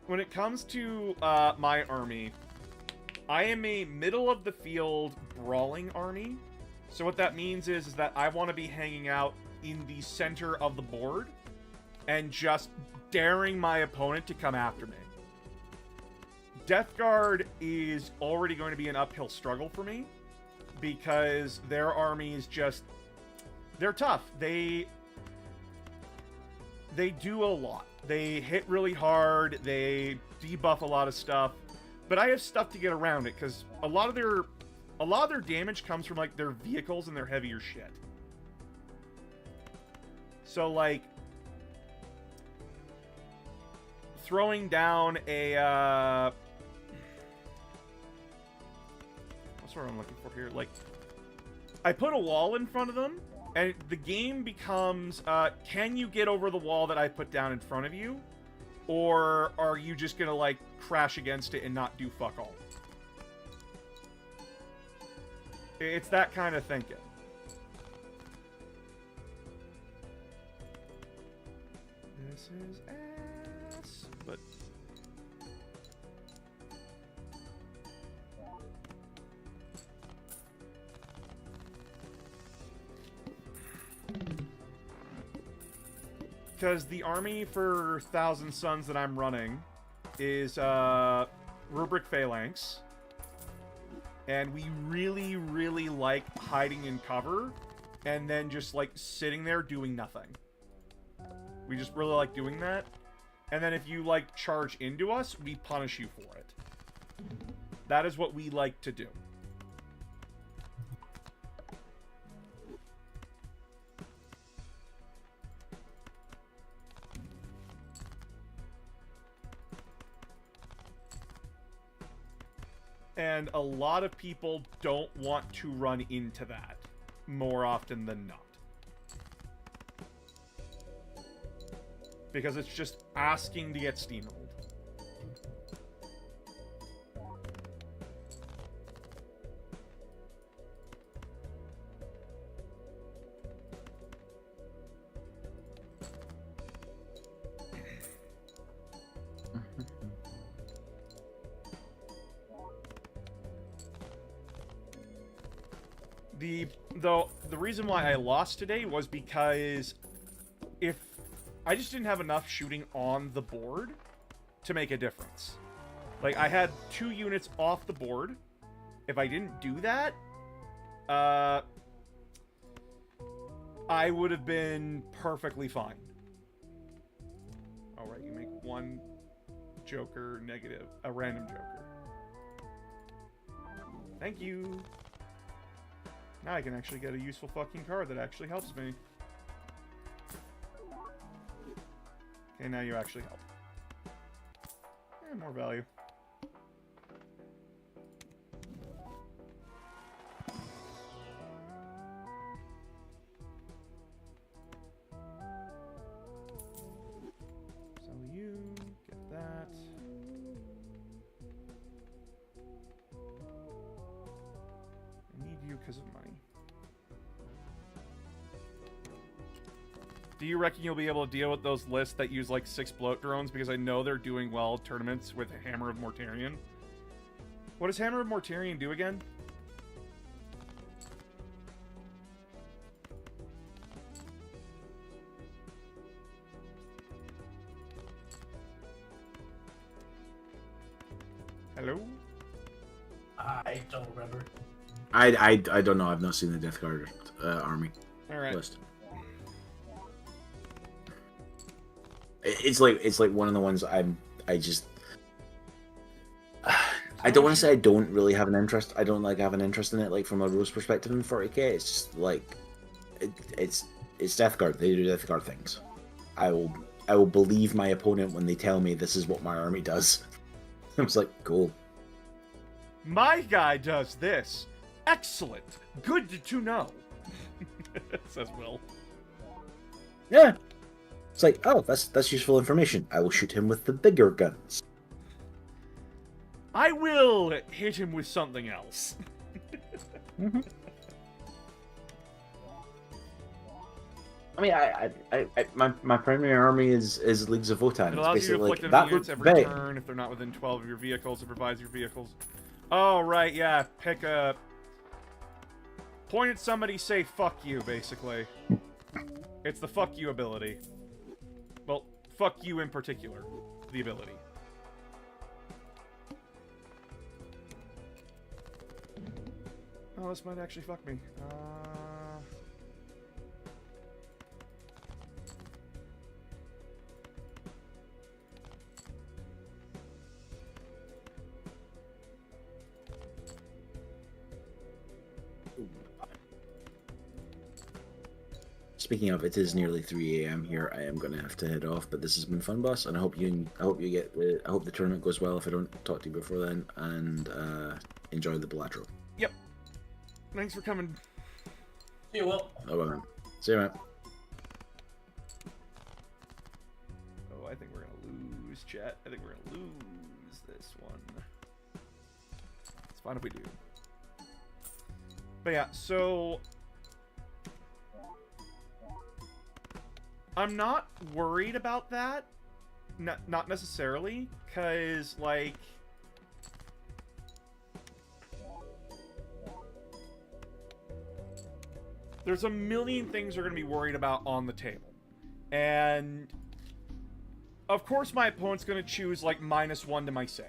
when it comes to my army, I am a middle of the field brawling army. So what that means is that I want to be hanging out in the center of the board and just daring my opponent to come after me. Death Guard is already going to be an uphill struggle for me because their army is just... They're tough. They do a lot. They hit really hard. They debuff a lot of stuff. But I have stuff to get around it because a lot of their damage comes from like their vehicles and their heavier shit. So like throwing down a what's what I'm looking for here? Like I put a wall in front of them and the game becomes can you get over the wall that I put down in front of you? Or are you just gonna like crash against it and not do fuck all? It's that kind of thinking. This is ass, but because the army for Thousand Suns that I'm running is Rubric Phalanx. And we really, really like hiding in cover and then just like sitting there doing nothing. We just really like doing that. And then if you like charge into us, we punish you for it. That is what we like to do. And a lot of people don't want to run into that more often than not. Because it's just asking to get steamrolled. The reason why I lost today was because if I just didn't have enough shooting on the board to make a difference. Like I had 2 units off the board. If I didn't do that, I would have been perfectly fine. All right, you make 1 joker negative, a random joker. Thank you. Now I can actually get a useful fucking card that actually helps me. Okay, now you actually help. More value. So you get that. I need you because of money. Do you reckon you'll be able to deal with those lists that use like 6 bloat drones? Because I know they're doing well tournaments with Hammer of Mortarion. What does Hammer of Mortarion do again? Hello? I don't remember. I don't know. I've not seen the Death Guard army list. It's like one of the ones I don't want to say I don't really have an interest. I don't like have an interest in it like from a rules perspective in 40k. It's just like it's Death Guard. They do Death Guard things. I will believe my opponent when they tell me this is what my army does. I was like, cool. My guy does this. Excellent. Good to know. Says Will. Yeah. It's like, oh, that's useful information. I will shoot him with the bigger guns. I will hit him with something else. Mm-hmm. I mean, my primary army is Leagues of Votan. It allows you to inflict enemy units every turn if they're not within 12 of your vehicles. It provides your vehicles. Oh, right, yeah. Pick a... Point at somebody, say fuck you, basically. It's the fuck you ability. Well, fuck you in particular. The ability. Oh, this might actually fuck me. Speaking of, it is nearly 3 a.m. here. I am gonna have to head off, but this has been fun, boss, and I hope you get I hope the tournament goes well if I don't talk to you before then, and enjoy the Balatro. Yep. Thanks for coming. See you, Will. Oh well, man. See you, man. Oh, I think we're gonna lose, chat. I think we're gonna lose this one. It's fine if we do. But yeah, so I'm not worried about that. Not necessarily, because, like, there's a million things we're going to be worried about on the table. And, of course, my opponent's going to choose, like, -1 to my save.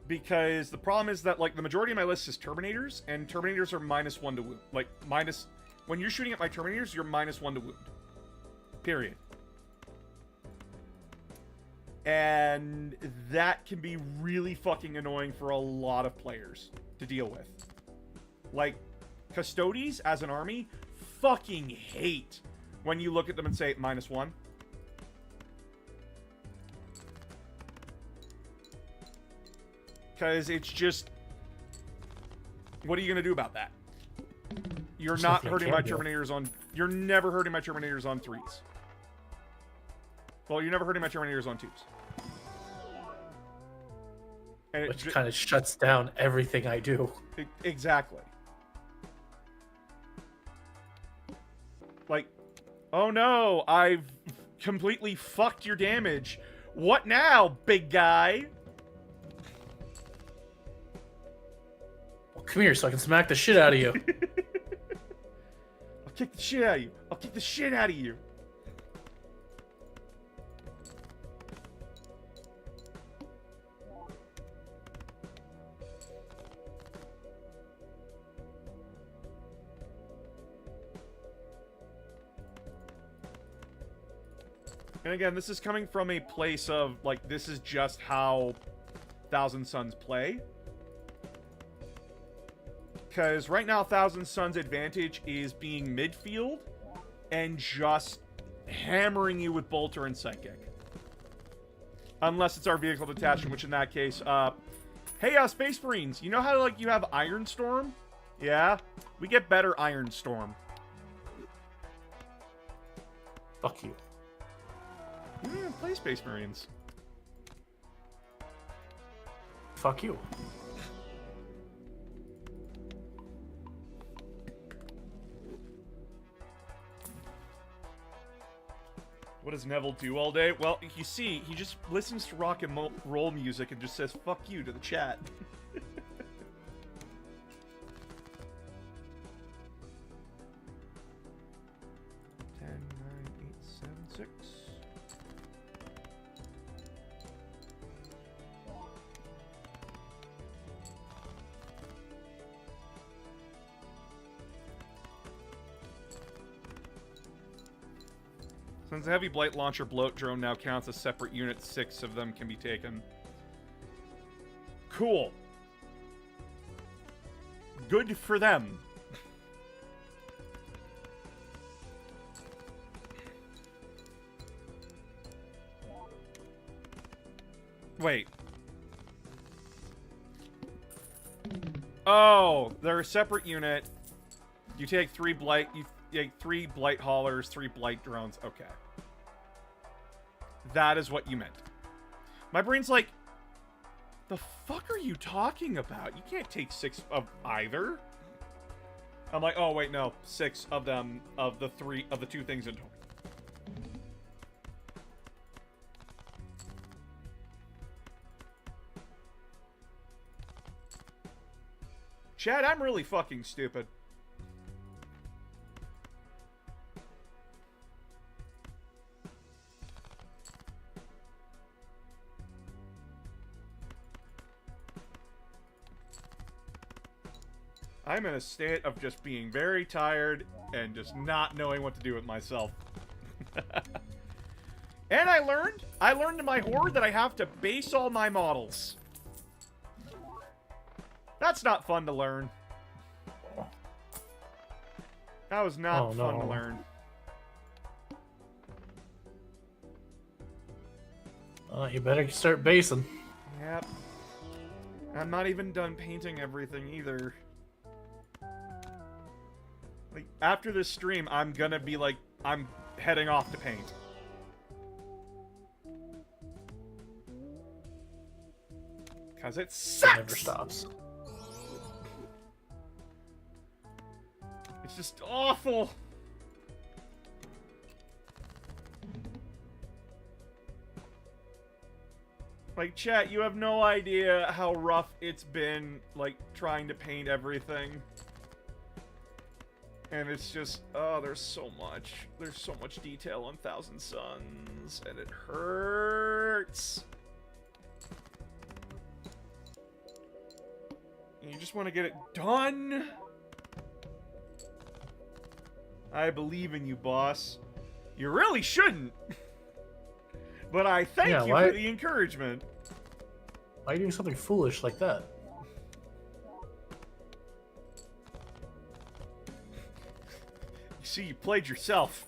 Because the problem is that, like, the majority of my list is Terminators, and Terminators are -1 to wound. Like, when you're shooting at my Terminators, you're -1 to wound. Period. And that can be really fucking annoying for a lot of players to deal with. Like, Custodes, as an army, fucking hate when you look at them and say -1. Because it's just... What are you going to do about that? You're not hurting my Terminators on... You're never hurting my Terminators on 3s. Well, you're never hurting my Terminators on 2s. And which kind of shuts down everything I do. Exactly. Like, oh no, I've completely fucked your damage. What now, big guy? Well, come here so I can smack the shit out of you. I'll kick the shit out of you. I'll kick the shit out of you. And again, this is coming from a place of, like, this is just how Thousand Suns play. Because right now, Thousand Suns' advantage is being midfield and just hammering you with Bolter and Psychic. Unless it's our vehicle detachment, which in that case, hey, Space Marines, you know how, like, you have Iron Storm? Yeah? We get better Iron Storm. Fuck you. Yeah, play Space Marines. Fuck you. What does Neville do all day? Well, you see, he just listens to rock and roll music and just says "fuck you" to the chat. 10, 9, 8, 7, 6. Since the Heavy Blight Launcher Bloat Drone now counts as separate units, 6 of them can be taken. Cool. Good for them. Wait. Oh, they're a separate unit. You take 3 Blight... yeah, 3 blight haulers, 3 blight drones. Okay. That is what you meant. My brain's like, the fuck are you talking about? You can't take 6 of either. I'm like, oh wait, no, 6 of them, of the 2 things in total. Chad, I'm really fucking stupid. I'm in a state of just being very tired and just not knowing what to do with myself. And I learned in my horde that I have to base all my models. That's not fun to learn. That was not fun to learn. You better start basing. Yep. I'm not even done painting everything either. Like, after this stream, I'm gonna be like, I'm heading off to paint. Because it sucks! It never stops. It's just awful. Like, chat, you have no idea how rough it's been, like, trying to paint everything. And it's just, oh, there's so much. There's so much detail on Thousand Suns, and it hurts. You just want to get it done. I believe in you, boss. You really shouldn't. But I thank you for the encouragement. Why are you doing something foolish like that? You see, you played yourself.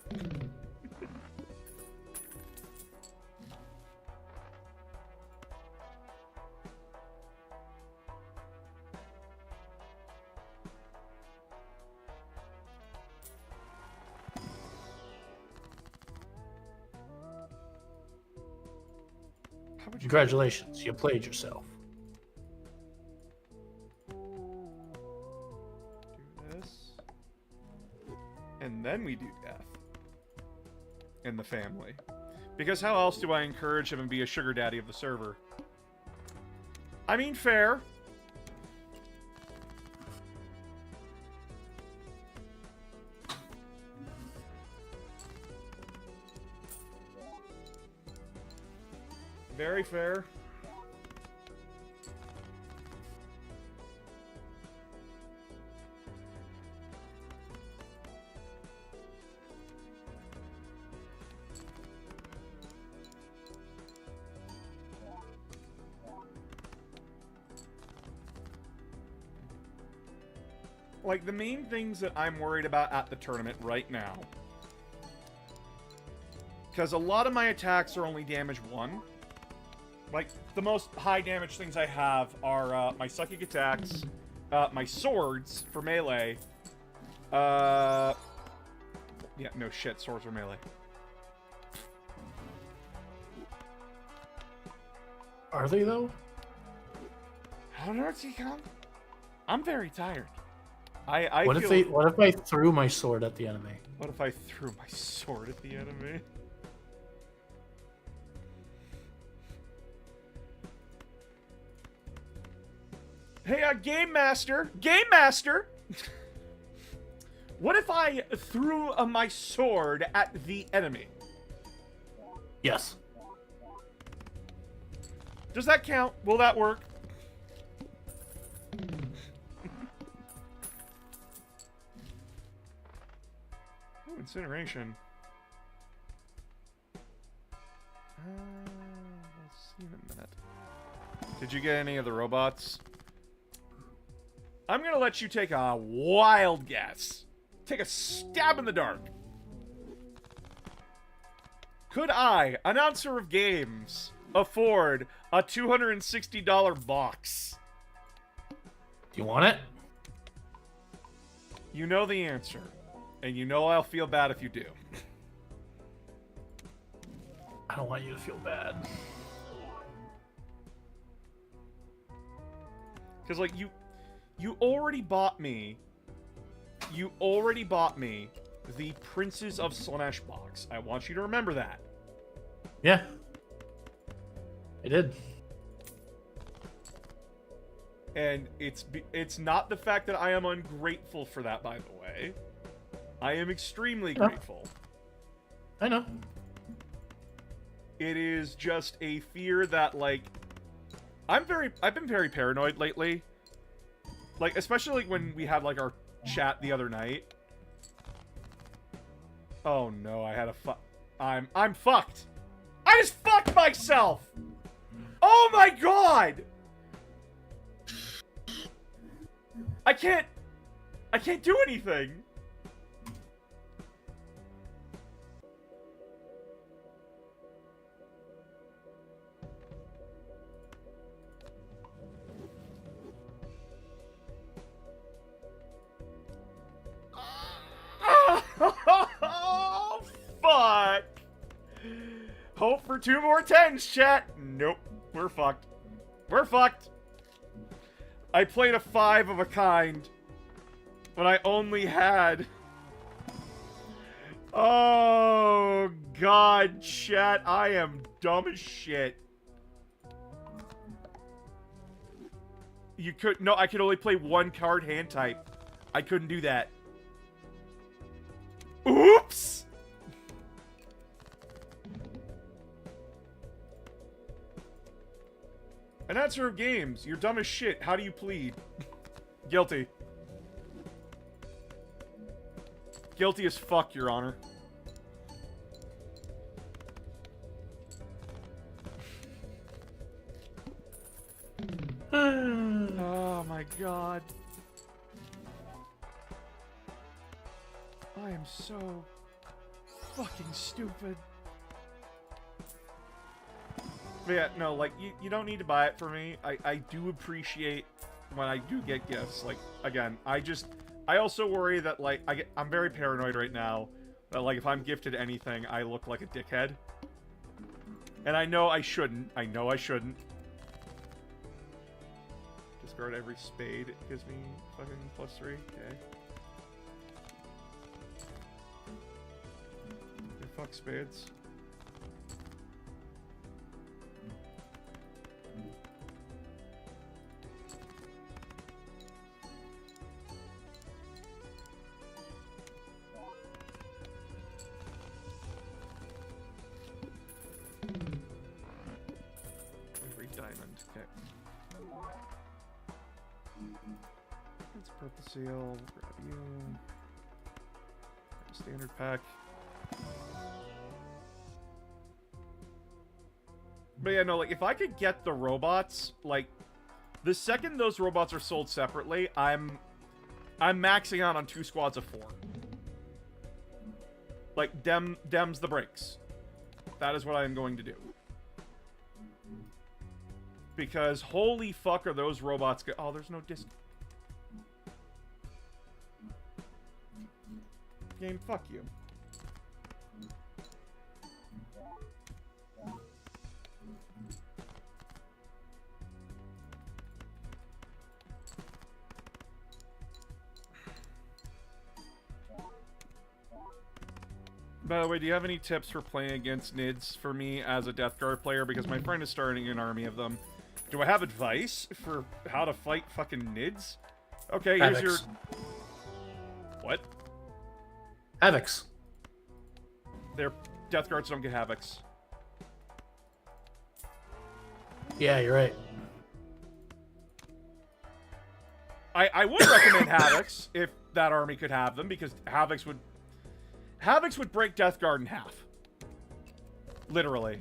Congratulations, you played yourself. Do this. And then we do death. In the family. Because how else do I encourage him and be a sugar daddy of the server? I mean, fair. Very fair. Like, the main things that I'm worried about at the tournament right now, because a lot of my attacks are only damage 1. Like, the most high damage things I have are my psychic attacks, my swords for melee. Yeah, no shit, swords are melee. Are they, though? How did RT come? I'm very tired. I What feel... if I threw my sword at the enemy? What if I threw my sword at the enemy? Hey, Game Master! Game Master! What if I threw my sword at the enemy? Yes. Does that count? Will that work? Oh, incineration. We'll see in a minute. Did you get any of the robots? I'm gonna let you take a wild guess. Take a stab in the dark. Could I, announcer of games, afford a $260 box? Do you want it? You know the answer. And you know I'll feel bad if you do. I don't want you to feel bad. Because, like, you already bought me... You already bought me the Princes of Slaanesh box. I want you to remember that. Yeah. I did. And it's not the fact that I am ungrateful for that, by the way. I am extremely grateful. I know. It is just a fear that, like... I've been very paranoid lately. Like, especially like, when we had, like, our chat the other night. Oh no, I had a I'm fucked! I just fucked myself! Oh my god! I can't do anything! Oh, fuck! Hope for 2 more 10s, chat! Nope. We're fucked. We're fucked! I played a 5 of a kind, but I only had... Oh, God, chat. I am dumb as shit. You could... No, I could only play 1 card hand type. I couldn't do that. Oops! Announcer of games, you're dumb as shit. How do you plead? Guilty. Guilty as fuck, Your Honor. Oh my god. I am so fucking stupid. But yeah, no, like, you don't need to buy it for me. I do appreciate when I do get gifts. Like, again, I also worry that, like, I'm very paranoid right now. That, like, if I'm gifted anything, I look like a dickhead. And I know I shouldn't. I know I shouldn't. Discard every spade. It gives me fucking +3. Okay. Fuck spades. Every diamond. Okay. Let's put the seal. Grab you. Standard pack. But yeah, no, like, if I could get the robots, like, the second those robots are sold separately, I'm maxing out on 2 squads of 4. Like, dems the brakes. That is what I am going to do. Because holy fuck are those robots oh, there's no disc. Game, fuck you. By the way, do you have any tips for playing against NIDs for me as a Death Guard player? Because my friend is starting an army of them. Do I have advice for how to fight fucking NIDs? Okay, here's your... What? Havocs. Their Death Guards don't get Havocs. Yeah, you're right. I would recommend Havocs if that army could have them, because Havocs would break Death Guard in half. Literally.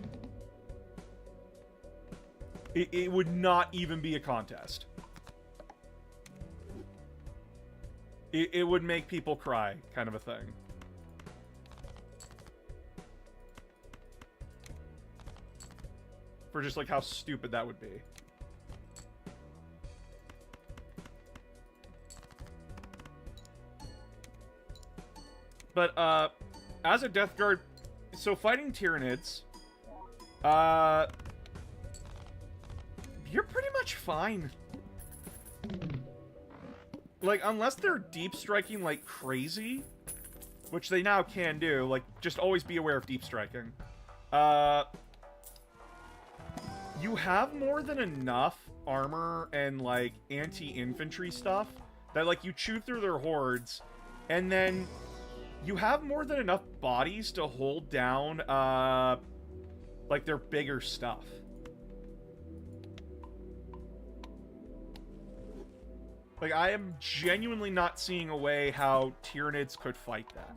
It would not even be a contest. It would make people cry, kind of a thing. For just, like, how stupid that would be. But, as a Death Guard, so fighting Tyranids, you're pretty much fine. Like, unless they're deep striking like crazy, which they now can do, like, just always be aware of deep striking. You have more than enough armor and, like, anti-infantry stuff that, like, you chew through their hordes, and then you have more than enough bodies to hold down, like, their bigger stuff. Like, I am genuinely not seeing a way how Tyranids could fight that.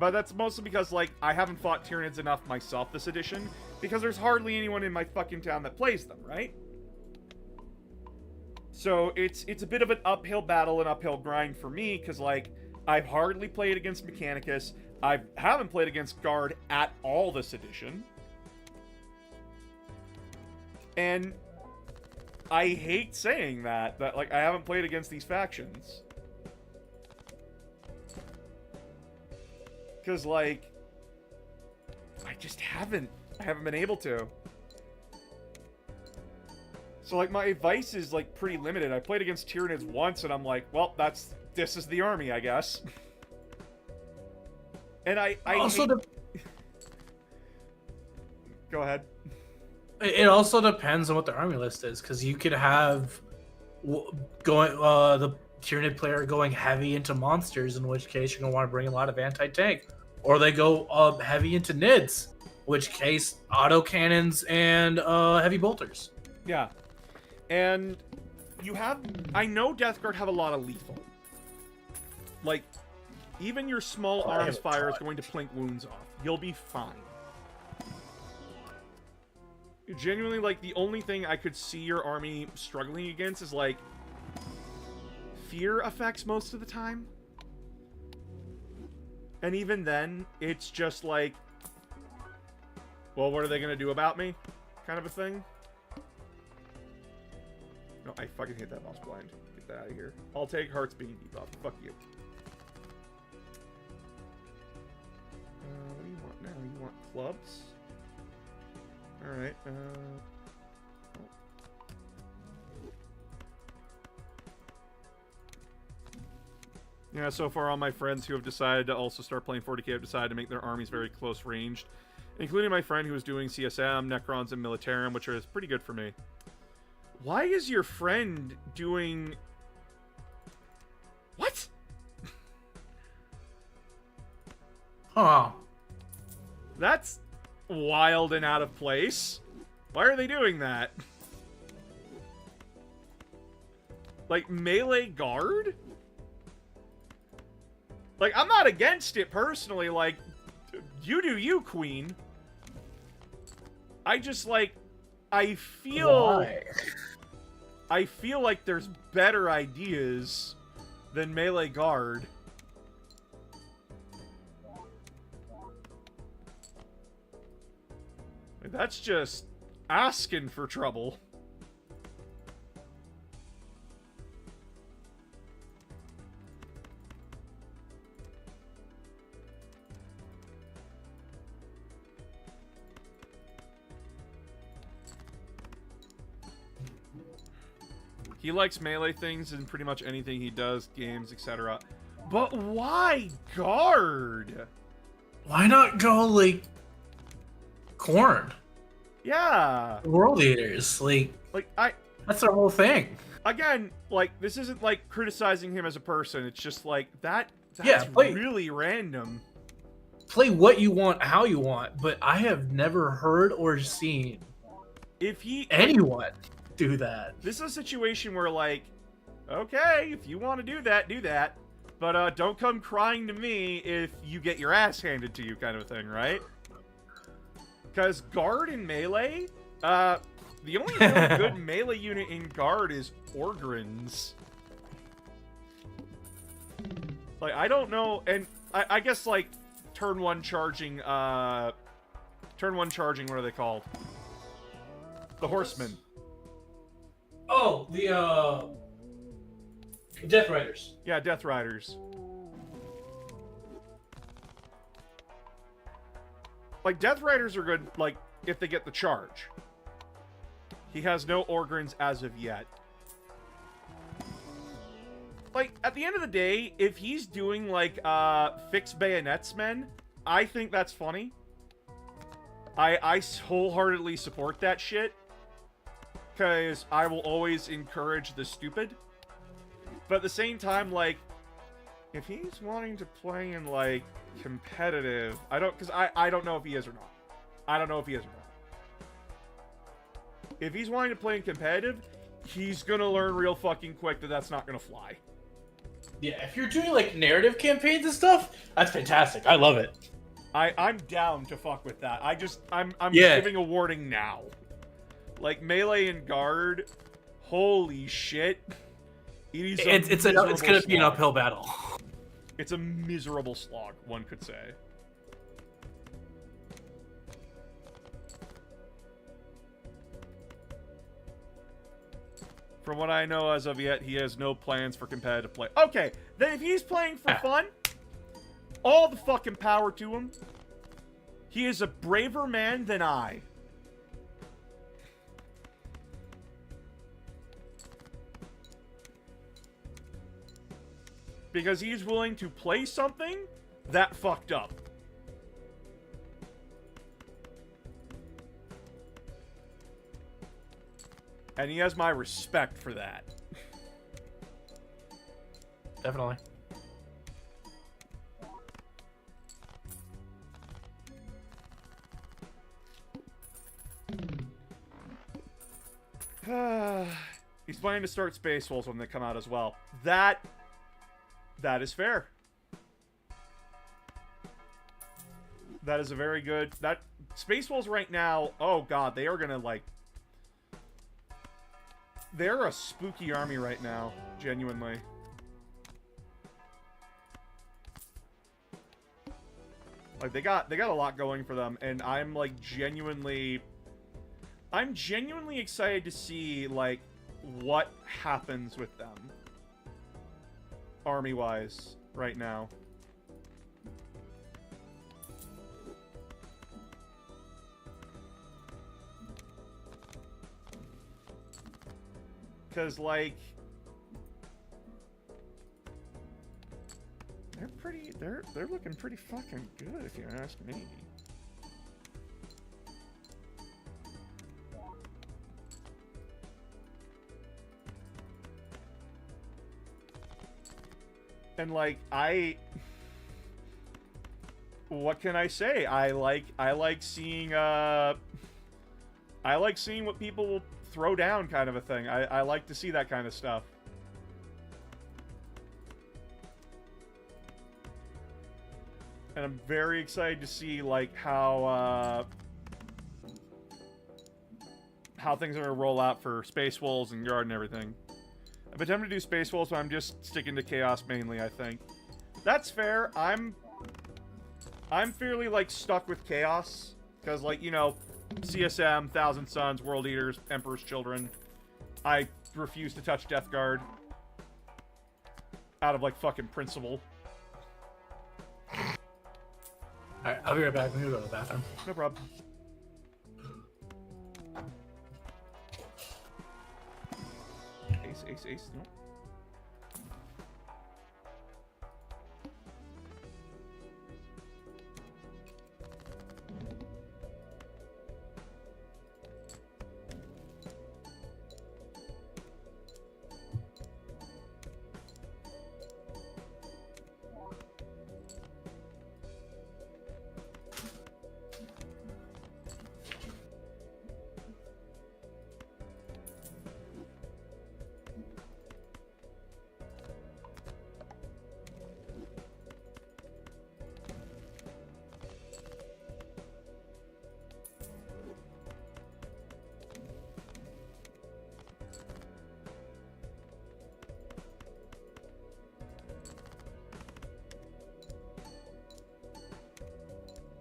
But that's mostly because, like, I haven't fought Tyranids enough myself this edition, because there's hardly anyone in my fucking town that plays them, right? So it's a bit of an uphill battle and uphill grind for me, because, like, I've hardly played against Mechanicus. I haven't played against Guard at all this edition. And I hate saying that, like, I haven't played against these factions. Because, like, I just haven't. I haven't been able to. So, like, my advice is, like, pretty limited. I played against Tyranids once, and I'm like, well, this is the army, I guess. And I also hate... Go ahead. It also depends on what the army list is, because you could have the Tyranid player going heavy into monsters, in which case you're going to want to bring a lot of anti-tank. Or they go heavy into Nids, in which case autocannons and heavy bolters. Yeah. And you have... I know Death Guard have a lot of lethal. Like, even your small arms fire is going to plink wounds off. You'll be fine. Genuinely, like, the only thing I could see your army struggling against is, like, fear effects most of the time. And even then, it's just like, well, what are they gonna do about me? Kind of a thing. No, I fucking hate that mouse blind. Get that out of here. I'll take Heart's being debuffed. Fuck you. What do you want now? You want clubs? Alright, yeah, so far all my friends who have decided to also start playing 40k have decided to make their armies very close ranged, including my friend who is doing CSM, Necrons, and Militarum, which is pretty good for me. Why is your friend doing... What? Huh. That's wild and out of place. Why are they doing that? Like, melee guard? Like, I'm not against it personally, like, you do you, queen. I just, like, I feel like there's better ideas than melee guard. That's just asking for trouble. He likes melee things in pretty much anything he does, games, etc. But why guard? Why not go, like, Corn? Yeah. World Eaters, like that's their whole thing. Again, like, this isn't like criticizing him as a person. It's just like that's really random. Play what you want, how you want, but I have never heard or seen anyone do that. This is a situation where, like, okay, if you want to do that, but don't come crying to me if you get your ass handed to you, kind of a thing, right? Because guard and melee, the only really good melee unit in guard is Orgrins. Like, I don't know, and I guess, like, turn one charging, what are they called? The Horsemen. Oh, the Death Riders. Yeah, Death Riders. Like, Death Riders are good, like, if they get the charge. He has no Orgrins as of yet. Like, at the end of the day, if he's doing, like, fixed bayonets men, I think that's funny. I wholeheartedly support that shit. Because I will always encourage the stupid. But at the same time, like, if he's wanting to play in, like, competitive, I don't know if he is or not. I don't know if he is or not. If he's wanting to play in competitive, he's gonna learn real fucking quick that that's not gonna fly. Yeah, if you're doing like narrative campaigns and stuff, that's fantastic. I love it. I'm down to fuck with that. I'm Yeah. giving a warning now. Like, melee and guard, holy shit. It's gonna be an uphill battle. It's a miserable slog, one could say. From what I know as of yet, he has no plans for competitive play. Okay, then if he's playing for fun, all the fucking power to him. He is a braver man than I. Because he's willing to play something that fucked up. And he has my respect for that. Definitely. He's planning to start Space Wolves when they come out as well. That is fair. That is a very good... Space Wolves right now, oh god, they are gonna, like... They're a spooky army right now, genuinely. Like, they got a lot going for them, and I'm, like, genuinely excited to see, like, what happens with them. Army-wise, right now. Because, like, they're looking pretty fucking good, if you ask me. And, like, what can I say? I like seeing what people will throw down, kind of a thing. I like to see that kind of stuff. And I'm very excited to see, like, how things are gonna roll out for Space Wolves and Guard and everything. I've been tempted to do Space Wolves, but I'm just sticking to Chaos mainly, I think. That's fair. I'm fairly, like, stuck with Chaos. Because, like, you know, CSM, Thousand Sons, World Eaters, Emperor's Children. I refuse to touch Death Guard. Out of, like, fucking principle. Alright, I'll be right back. I'm gonna go to the bathroom. No problem. Ace. No.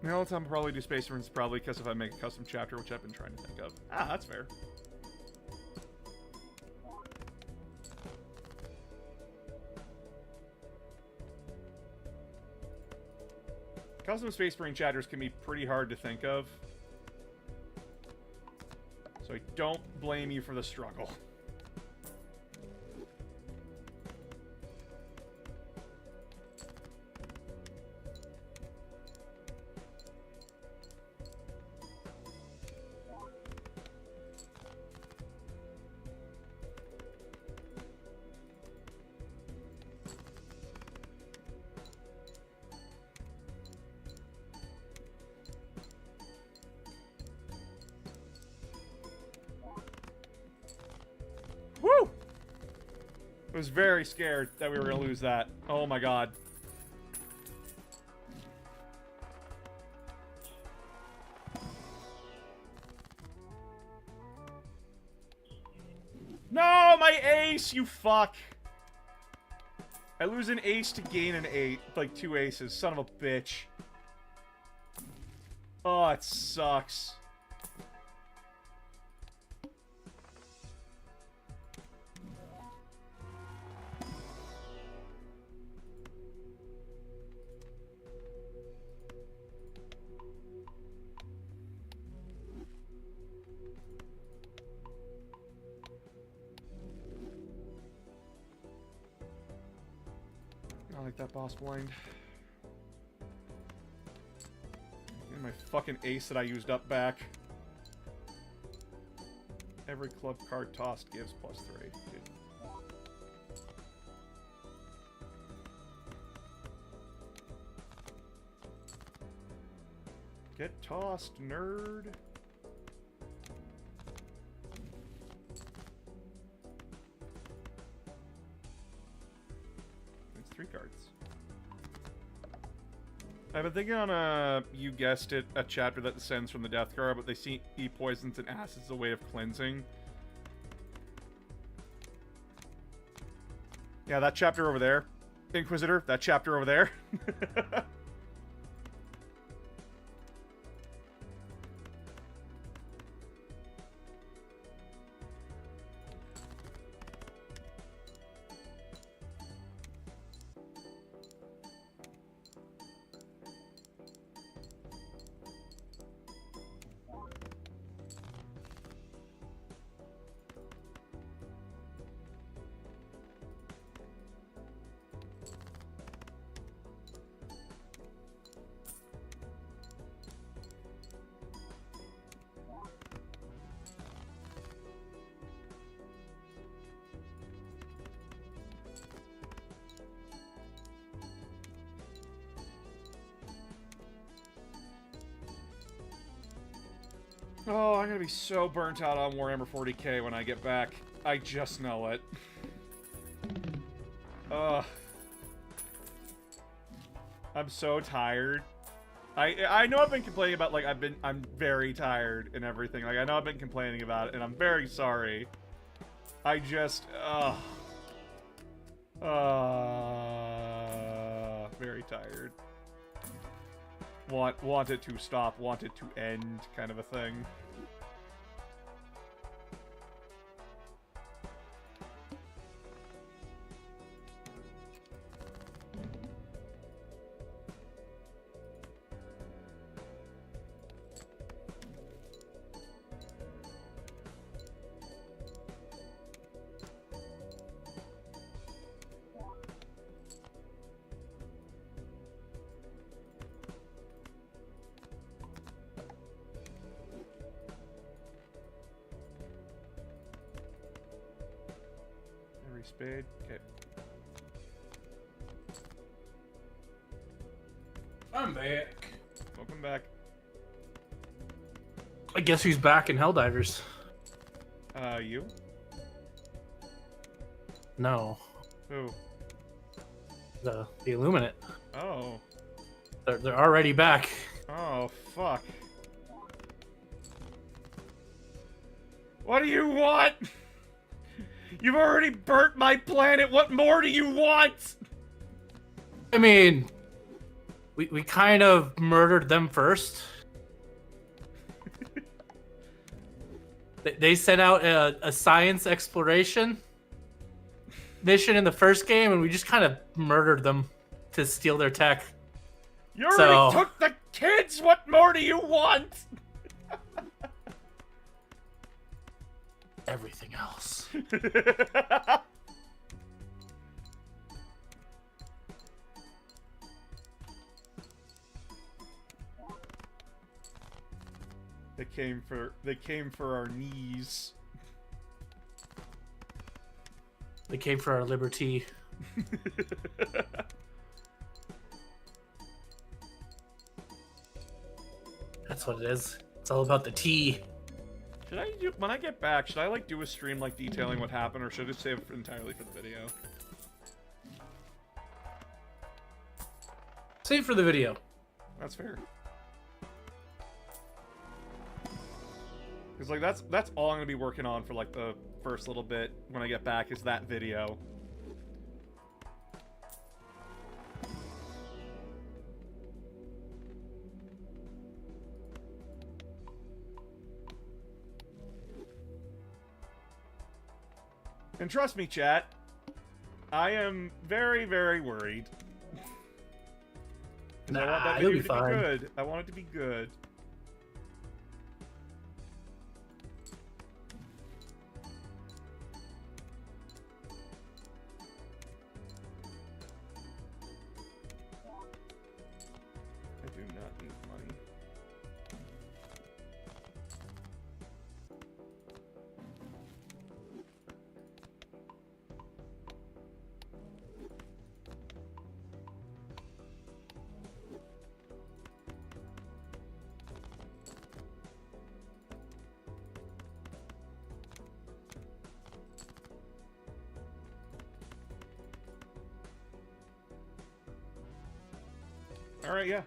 The only time I'll probably do Space Marines is probably because if I make a custom chapter, which I've been trying to think of. Ah, that's fair. Custom Space Marine chapters can be pretty hard to think of. So I don't blame you for the struggle. Woo! I was very scared that we were going to lose that. Oh my god. No, my ace, you fuck. I lose an ace to gain an 8, like 2 aces. Son of a bitch. Oh, it sucks. I like that boss blind. And my fucking ace that I used up back. Every club card tossed gives +3. Dude. Get tossed, nerd. It's 3 cards. I've been thinking on you guessed it, a chapter that descends from the Death Guard, but they see poisons and acids as a way of cleansing. Yeah, that chapter over there. Inquisitor, that chapter over there. Oh, I'm gonna be so burnt out on Warhammer 40k when I get back. I just know it. Ugh. I'm so tired. I know I've been complaining about, like, I'm very tired and everything. Like, I know I've been complaining about it, and I'm very sorry. I just, very tired. Want it to stop, want it to end, kind of a thing. Spade. Okay. I'm back. Welcome back. I guess who's back in Helldivers? You? No. Who? The Illuminate. Oh. They're already back. Oh, fuck. What do you want? You've already burnt my planet. What more do you want? I mean, we kind of murdered them first. They sent out a science exploration mission in the first game, and we just kind of murdered them to steal their tech. You already took the kids! What more do you want? Everything else. They came for our knees. They came for our liberty. That's what it is. It's all about the tea. Should I do, when I get back, should I like do a stream like detailing what happened, or should I just save it entirely for the video? Save for the video. That's fair. Cause like that's all I'm gonna be working on for like the first little bit when I get back is that video. And trust me, chat, I am very, very worried. 'Cause I want that you'll video be to fine. be good. I want it to be good. I do not need money. All right, yeah.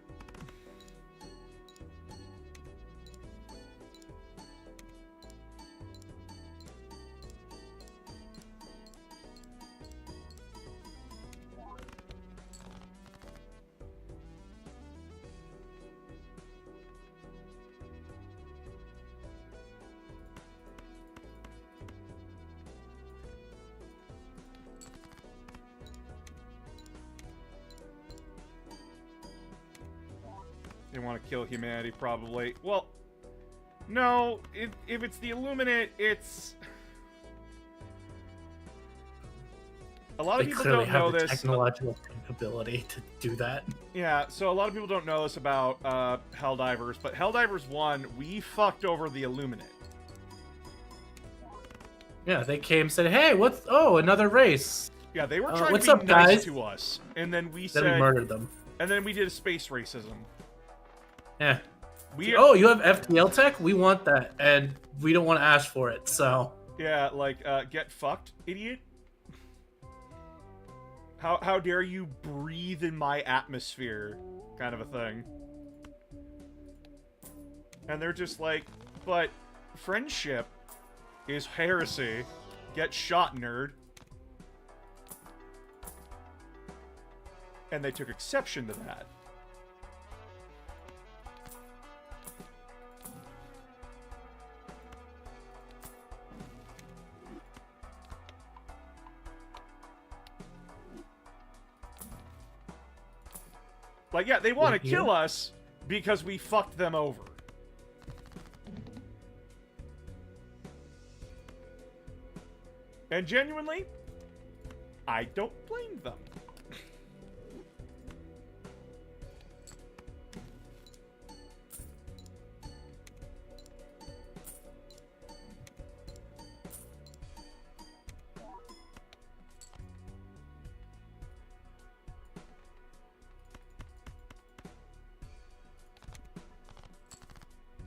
They want to kill humanity, probably. Well, no. If it's the Illuminate, it's... A lot of They people clearly don't have know the this. technological capability to do that. Yeah, so a lot of people don't know this about Helldivers, but Helldivers 1, we fucked over the Illuminate. Yeah, they came and said, "Hey, what's another race?" Yeah, they were trying what's to be up, nice guys? to us, and then we Then said... we murdered them. And then we did a space racism. Yeah. We You have FTL tech? We want that, and we don't want to ask for it. So Yeah, like, get fucked, idiot. How dare you breathe in my atmosphere, kind of a thing. And they're just like, but friendship is heresy. Get shot, nerd. And they took exception to that. Like, yeah, they want to kill us because we fucked them over. And genuinely, I don't blame them.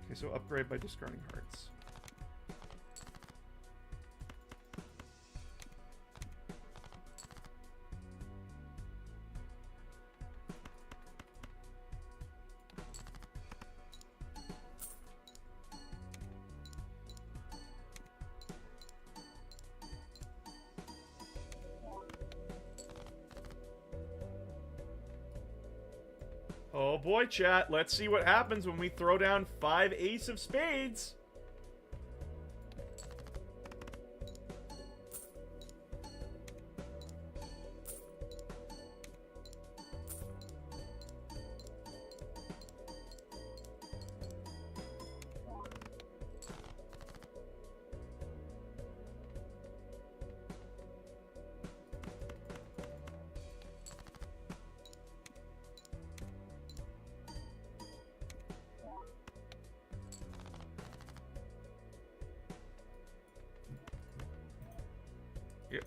Okay, so upgrade by discarding hearts. Oh boy, chat. Let's see what happens when we throw down 5 ace of spades.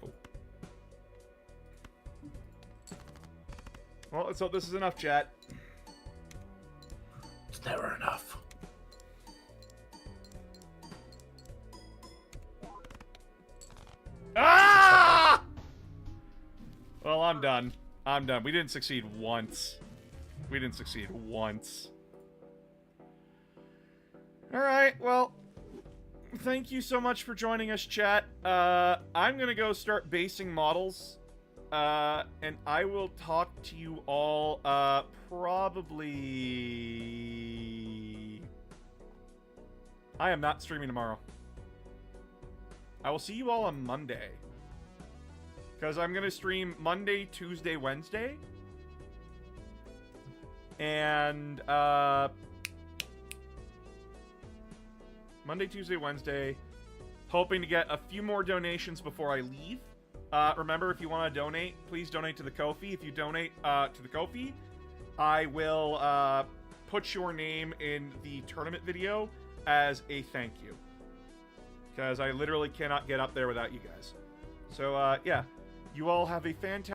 go. Well, let's hope this is enough, chat. It's never enough. Ah! Well, I'm done. I'm done. We didn't succeed once. We didn't succeed once. Alright, well, thank you so much for joining us, chat. I'm gonna go start basing models. And I will talk to you all, probably... I am not streaming tomorrow. I will see you all on Monday. Because I'm going to stream Monday, Tuesday, Wednesday. And, Monday, Tuesday, Wednesday. Hoping to get a few more donations before I leave. Remember, if you want to donate, please donate to the Ko-fi. If you donate to the Ko-fi, I will put your name in the tournament video as a thank you. Because I literally cannot get up there without you guys. So, yeah. You all have a fantastic...